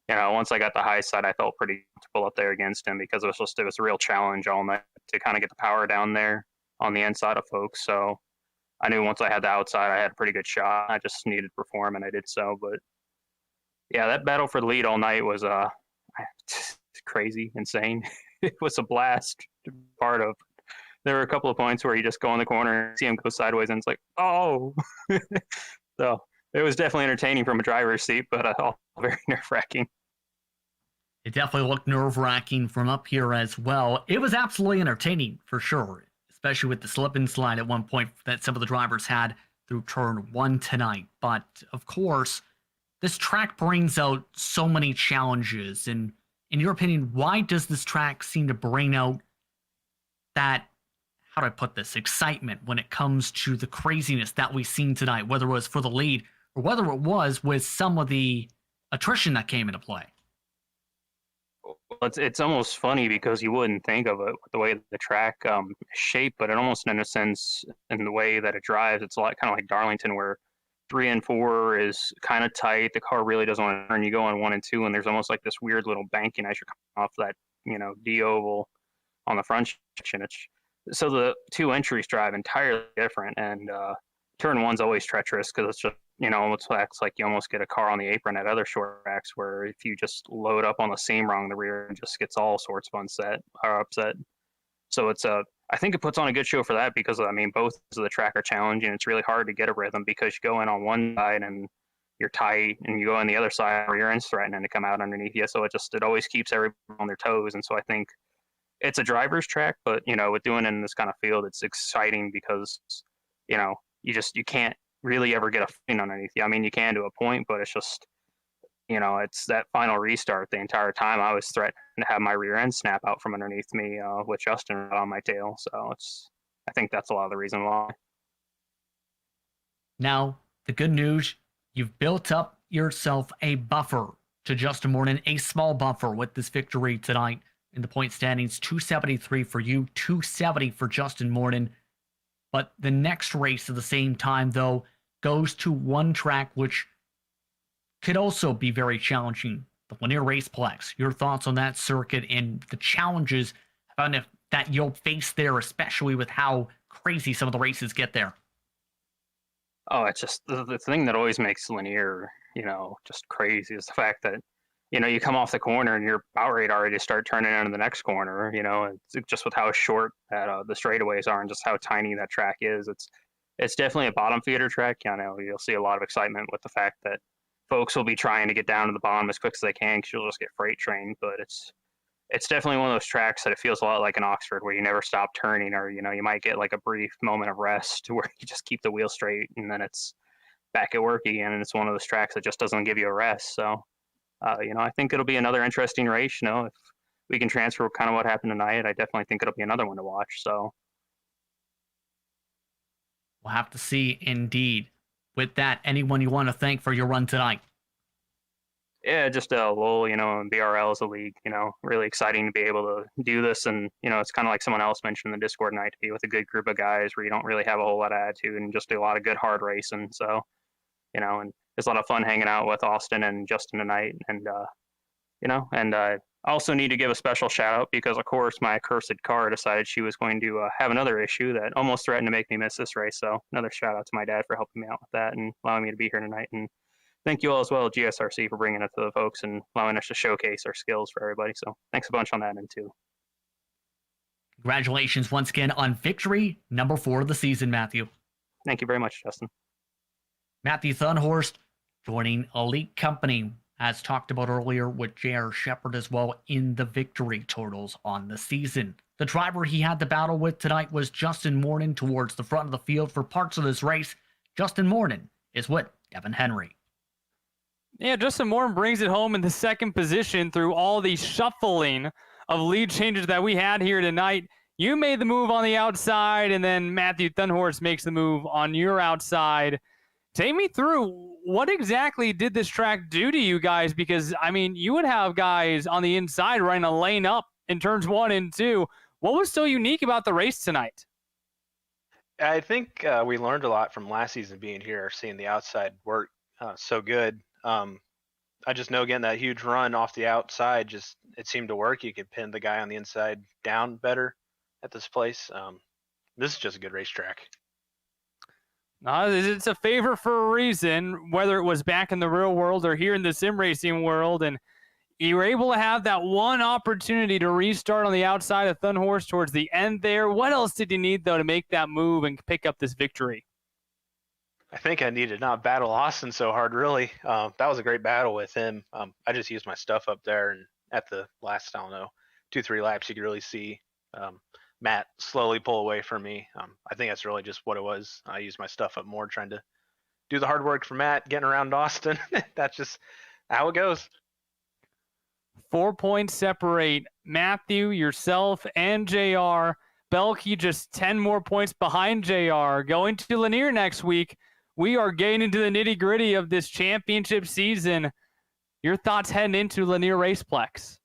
And, once I got the high side, I felt pretty comfortable up there against him because it was a real challenge all night to kind of get the power down there on the inside of folks. So I knew once I had the outside, I had a pretty good shot. I just needed to perform, and I did so. But yeah, that battle for the lead all night was crazy, insane. It was a blast to be part of. There were a couple of points where you just go in the corner and see him go sideways, and it's like, oh. So it was definitely entertaining from a driver's seat, but all very nerve-wracking. It definitely looked nerve-wracking from up here as well. It was absolutely entertaining for sure, especially with the slip and slide at one point that some of the drivers had through turn 1 tonight. But of course, this track brings out so many challenges. And in your opinion, why does this track seem to bring out that, how do I put this, excitement when it comes to the craziness that we've seen tonight, whether it was for the lead or whether it was with some of the attrition that came into play? It's almost funny because you wouldn't think of it the way the track is shaped, but it almost, in a sense, in the way that it drives, it's a lot kind of like Darlington, where 3 and 4 is kind of tight. The car really doesn't want to turn. You go on 1 and 2, and there's almost like this weird little banking as you're coming off that, D oval on the front section. So the 2 entries drive entirely different, and turn 1's always treacherous because it's just, almost acts like you almost get a car on the apron at other short tracks where if you just load up on the seam wrong, the rear end just gets all sorts of upset. So I think it puts on a good show for that because, both of the track are challenging. It's really hard to get a rhythm because you go in on one side and you're tight, and you go on the other side, rear end's threatening to come out underneath you. So it always keeps everyone on their toes. And so I think it's a driver's track, but, with doing it in this kind of field, it's exciting because, you can't really ever get a footing underneath you. You can to a point, but it's just, it's that final restart. The entire time I was threatening to have my rear end snap out from underneath me with Justin on my tail. So I think that's a lot of the reason why. Now, the good news, you've built up yourself a buffer to Justin Morton, a small buffer with this victory tonight in the point standings. 273 for you, 270 for Justin Morton. But the next race at the same time, though, goes to one track which could also be very challenging, the Lanier Raceplex. Your thoughts on that circuit and the challenges that you'll face there, especially with how crazy some of the races get there? Oh, it's just the thing that always makes Lanier, just crazy is the fact that, you come off the corner and you're about ready to already start turning into the next corner, it's just with how short that the straightaways are and just how tiny that track is. It's definitely a bottom feeder track. You'll see a lot of excitement with the fact that folks will be trying to get down to the bottom as quick as they can because you'll just get freight trained. But it's definitely one of those tracks that it feels a lot like an Oxford where you never stop turning, or, you might get like a brief moment of rest where you just keep the wheel straight and then it's back at work again. And it's one of those tracks that just doesn't give you a rest. So, I think it'll be another interesting race. If we can transfer kind of what happened tonight, I definitely think it'll be another one to watch. So we'll have to see indeed. With that, anyone you want to thank for your run tonight? Yeah, just Lowell, and BRL as a league, really exciting to be able to do this. And, it's kind of like someone else mentioned in the Discord night, to be with a good group of guys where you don't really have a whole lot of attitude and just do a lot of good hard racing. So, and it's a lot of fun hanging out with Austin and Justin tonight. And, I also need to give a special shout out because, of course, my accursed car decided she was going to have another issue that almost threatened to make me miss this race. So another shout out to my dad for helping me out with that and allowing me to be here tonight. And thank you all as well, GSRC, for bringing it to the folks and allowing us to showcase our skills for everybody. So thanks a bunch on that end too. Congratulations once again on victory number 4 of the season, Matthew. Thank you very much, Justin. Matthew Thunhorst joining Elite Company, as talked about earlier with J.R. Shepard as well in the victory totals on the season. The driver he had to battle with tonight was Justin Morton towards the front of the field for parts of this race. Justin Morton is with Devin Henry. Yeah, Justin Morton brings it home in the second position through all the shuffling of lead changes that we had here tonight. You made the move on the outside, and then Matthew Thunhorst makes the move on your outside. Take me through, what exactly did this track do to you guys? Because, you would have guys on the inside running a lane up in turns 1 and 2. What was so unique about the race tonight? I think we learned a lot from last season being here, seeing the outside work so good. I just know getting that huge run off the outside, just it seemed to work. You could pin the guy on the inside down better at this place. This is just a good racetrack. It's a favorite for a reason, whether it was back in the real world or here in the sim racing world. And you were able to have that one opportunity to restart on the outside of Thun Horse towards the end there. What else did you need, though, to make that move and pick up this victory? I think I needed not battle Austin so hard, really. That was a great battle with him. I just used my stuff up there, and at the last, 2-3 laps, you could really see Matt slowly pull away from me. I think that's really just what it was. I used my stuff up more, trying to do the hard work for Matt, getting around Austin. That's just how it goes. 4 points separate Matthew, yourself, and JR. Belkey just 10 more points behind JR. Going to Lanier next week, we are getting into the nitty-gritty of this championship season. Your thoughts heading into Lanier Raceplex?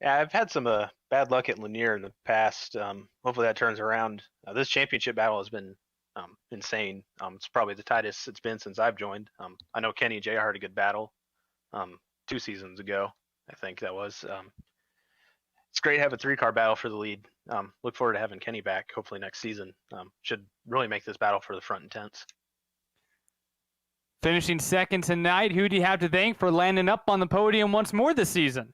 Yeah, I've had some bad luck at Lanier in the past. Hopefully that turns around. This championship battle has been insane. It's probably the tightest it's been since I've joined. I know Kenny and JR had a good battle 2 seasons ago, I think that was. It's great to have a 3-car battle for the lead. Look forward to having Kenny back hopefully next season. Should really make this battle for the front intense. Finishing second tonight, who do you have to thank for landing up on the podium once more this season?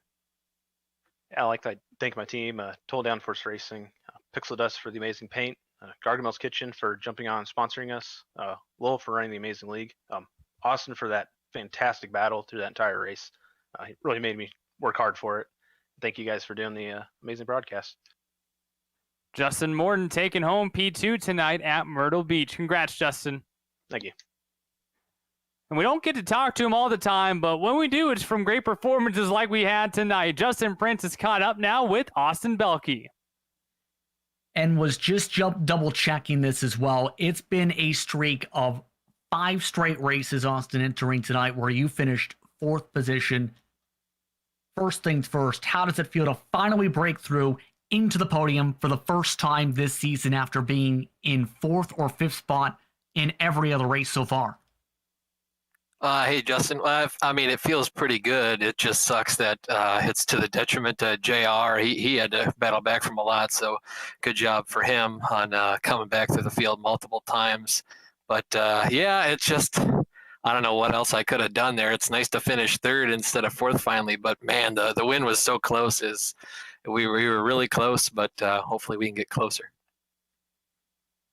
Yeah, I'd like to thank my team, Toll Downforce Racing, Pixel Dust for the amazing paint, Gargamel's Kitchen for jumping on and sponsoring us, Lowell for running the amazing league, Austin for that fantastic battle through that entire race. It really made me work hard for it. Thank you guys for doing the amazing broadcast. Justin Morton taking home P2 tonight at Myrtle Beach. Congrats, Justin. Thank you. And we don't get to talk to him all the time, but when we do, it's from great performances like we had tonight. Justin Prince is caught up now with Austin Belkey. And was just double checking this as well. It's been a streak of 5 straight races, Austin, entering tonight, where you finished 4th position. First things first, how does it feel to finally break through into the podium for the first time this season after being in 4th or 5th spot in every other race so far? Hey, Justin. I mean, it feels pretty good. It just sucks that it's to the detriment to JR. He had to battle back from a lot, so good job for him on coming back through the field multiple times. But, yeah, it's just I don't know what else I could have done there. It's nice to finish 3rd instead of 4th finally, but, man, the win was so close. We were really close, but hopefully we can get closer.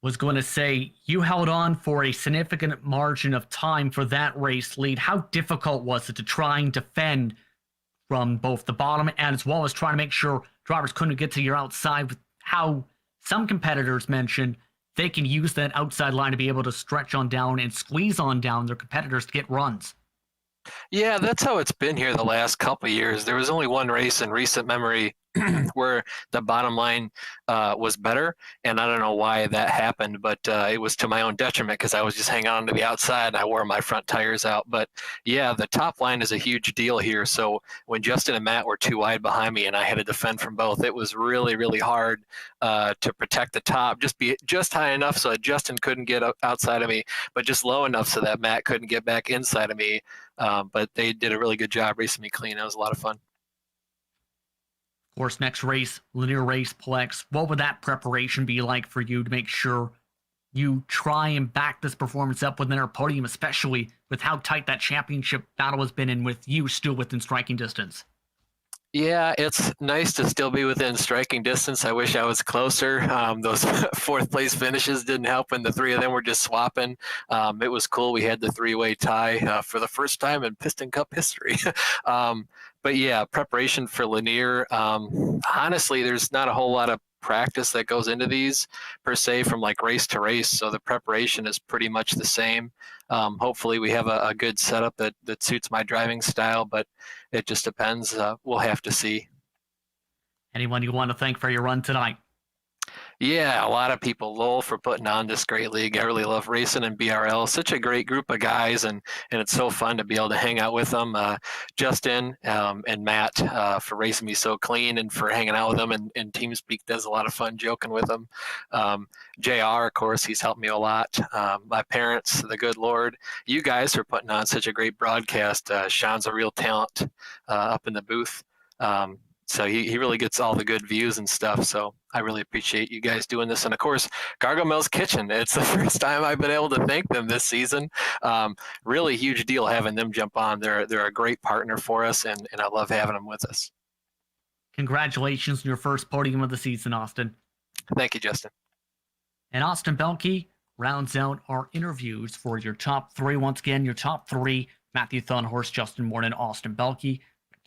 Was going to say, you held on for a significant margin of time for that race lead. How difficult was it to try and defend from both the bottom and as well as trying to make sure drivers couldn't get to your outside, with how some competitors mentioned they can use that outside line to be able to stretch on down and squeeze on down their competitors to get runs? Yeah, that's how it's been here the last couple of years. There was only one race in recent memory where the bottom line was better, and I don't know why that happened, but it was to my own detriment because I was just hanging on to the outside and I wore my front tires out. But yeah, the top line is a huge deal here. So when Justin and Matt were too wide behind me and I had to defend from both, it was really, really hard to protect the top. Just be just high enough so that Justin couldn't get outside of me, but just low enough so that Matt couldn't get back inside of me. But they did a really good job racing me clean. It was a lot of fun. Of course, next race, Lanier Raceplex. What would that preparation be like for you to make sure you try and back this performance up within our podium, especially with how tight that championship battle has been and with you still within striking distance? Yeah, it's nice to still be within striking distance. I wish I was closer. Those 4th place finishes didn't help, and the 3 of them were just swapping. It was cool. We had the 3-way tie for the first time in Piston Cup history. But yeah, preparation for Lanier. Honestly, there's not a whole lot of practice that goes into these per se from like race to race. So the preparation is pretty much the same. Hopefully we have a good setup that suits my driving style, but it just depends. We'll have to see. Anyone you want to thank for your run tonight? Yeah, a lot of people. Lowell for putting on this great league. I really love racing in BRL. Such a great group of guys, and it's so fun to be able to hang out with them. Justin and Matt for racing me so clean and for hanging out with them. And TeamSpeak does a lot of fun joking with them. JR, of course, he's helped me a lot. My parents, the good Lord. You guys are putting on such a great broadcast. Sean's a real talent up in the booth. So he really gets all the good views and stuff. So I really appreciate you guys doing this. And of course, Gargamel's Kitchen. It's the first time I've been able to thank them this season. Really huge deal having them jump on. They're a great partner for us, and I love having them with us. Congratulations on your first podium of the season, Austin. Thank you, Justin. And Austin Belke rounds out our interviews for your top three. Once again, your top three: Matthew Thunhorst, Justin Moore, and Austin Belke.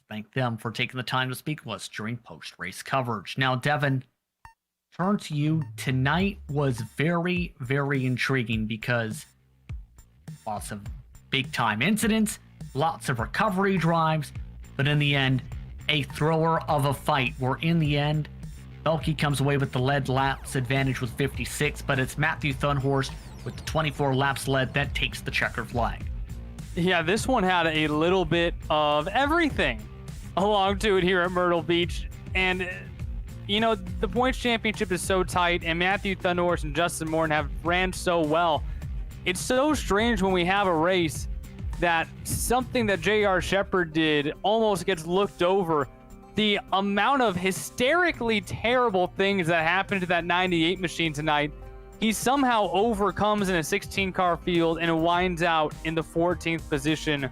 Thank them for taking the time to speak with us during post-race coverage. Now, Devin, turn to you. Tonight was very, very intriguing because lots of big-time incidents, lots of recovery drives, but in the end, a thriller of a fight where in the end, Belke comes away with the lead laps advantage with 56, but it's Matthew Thunhorst with the 24 laps led that takes the checkered flag. Yeah, this one had a little bit of everything along to it here at Myrtle Beach. And, you know, the points championship is so tight, and Matthew Thunhorst and Justin Moore have ran so well. It's so strange when we have a race that something that J.R. Shepard did almost gets looked over. The amount of hysterically terrible things that happened to that 98 machine tonight, he somehow overcomes in a 16-car field and winds out in the 14th position.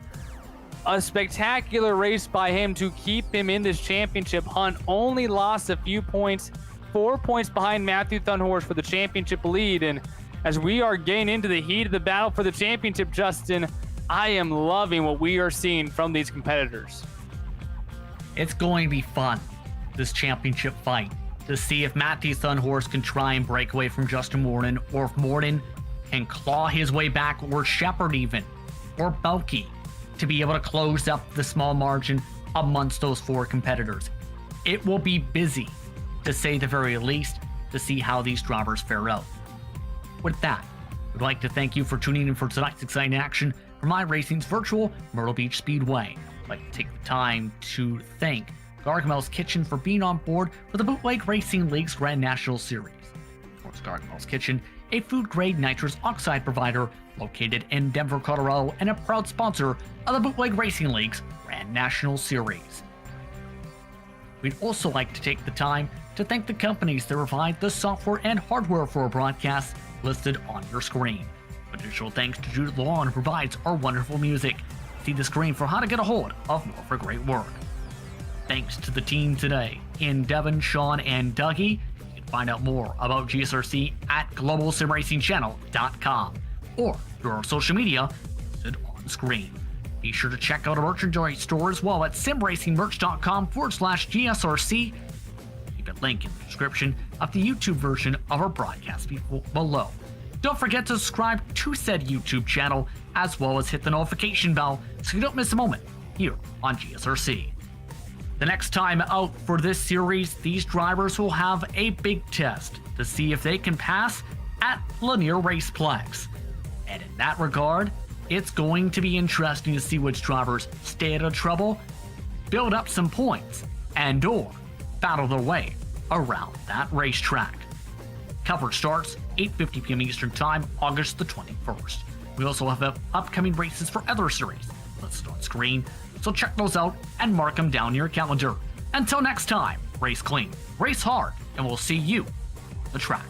A spectacular race by him to keep him in this championship hunt. Only lost a few points, 4 points behind Matthew Thunhorst for the championship lead. And as we are getting into the heat of the battle for the championship, Justin, I am loving what we are seeing from these competitors. It's going to be fun, this championship fight, to see if Matthew Thunhorst can try and break away from Justin Morton, or if Morton can claw his way back, or Shepard even, or Belke, to be able to close up the small margin amongst those four competitors. It will be busy, to say the very least, to see how these drivers fare out. With that, we'd like to thank you for tuning in for tonight's exciting action from iRacing's virtual Myrtle Beach Speedway. I'd like to take the time to thank Gargamel's Kitchen for being on board for the Bootleg Racing League's Grand National Series. Of course, Gargamel's Kitchen, a food-grade nitrous oxide provider located in Denver, Colorado, and a proud sponsor of the Bootleg Racing League's Grand National Series. We'd also like to take the time to thank the companies that provide the software and hardware for our broadcasts listed on your screen. Additional thanks to Judith Lawn, who provides our wonderful music. See the screen for how to get a hold of more for great work. Thanks to the team today in Devin, Sean, and Dougie. You can find out more about GSRC at globalsimracingchannel.com or through our social media listed on screen. Be sure to check out our merchandise store as well at simracingmerch.com/GSRC. Keep a link in the description of the YouTube version of our broadcast below. Don't forget to subscribe to said YouTube channel, as well as hit the notification bell so you don't miss a moment here on GSRC. The next time out for this series, these drivers will have a big test to see if they can pass at Linear Raceplex. And in that regard, it's going to be interesting to see which drivers stay out of trouble, build up some points, and or battle their way around that racetrack. Coverage starts 8:50 p.m. Eastern Time, August the 21st. We also have upcoming races for other series listed on screen, so check those out and mark them down in your calendar. Until next time, race clean, race hard, and we'll see you on the track.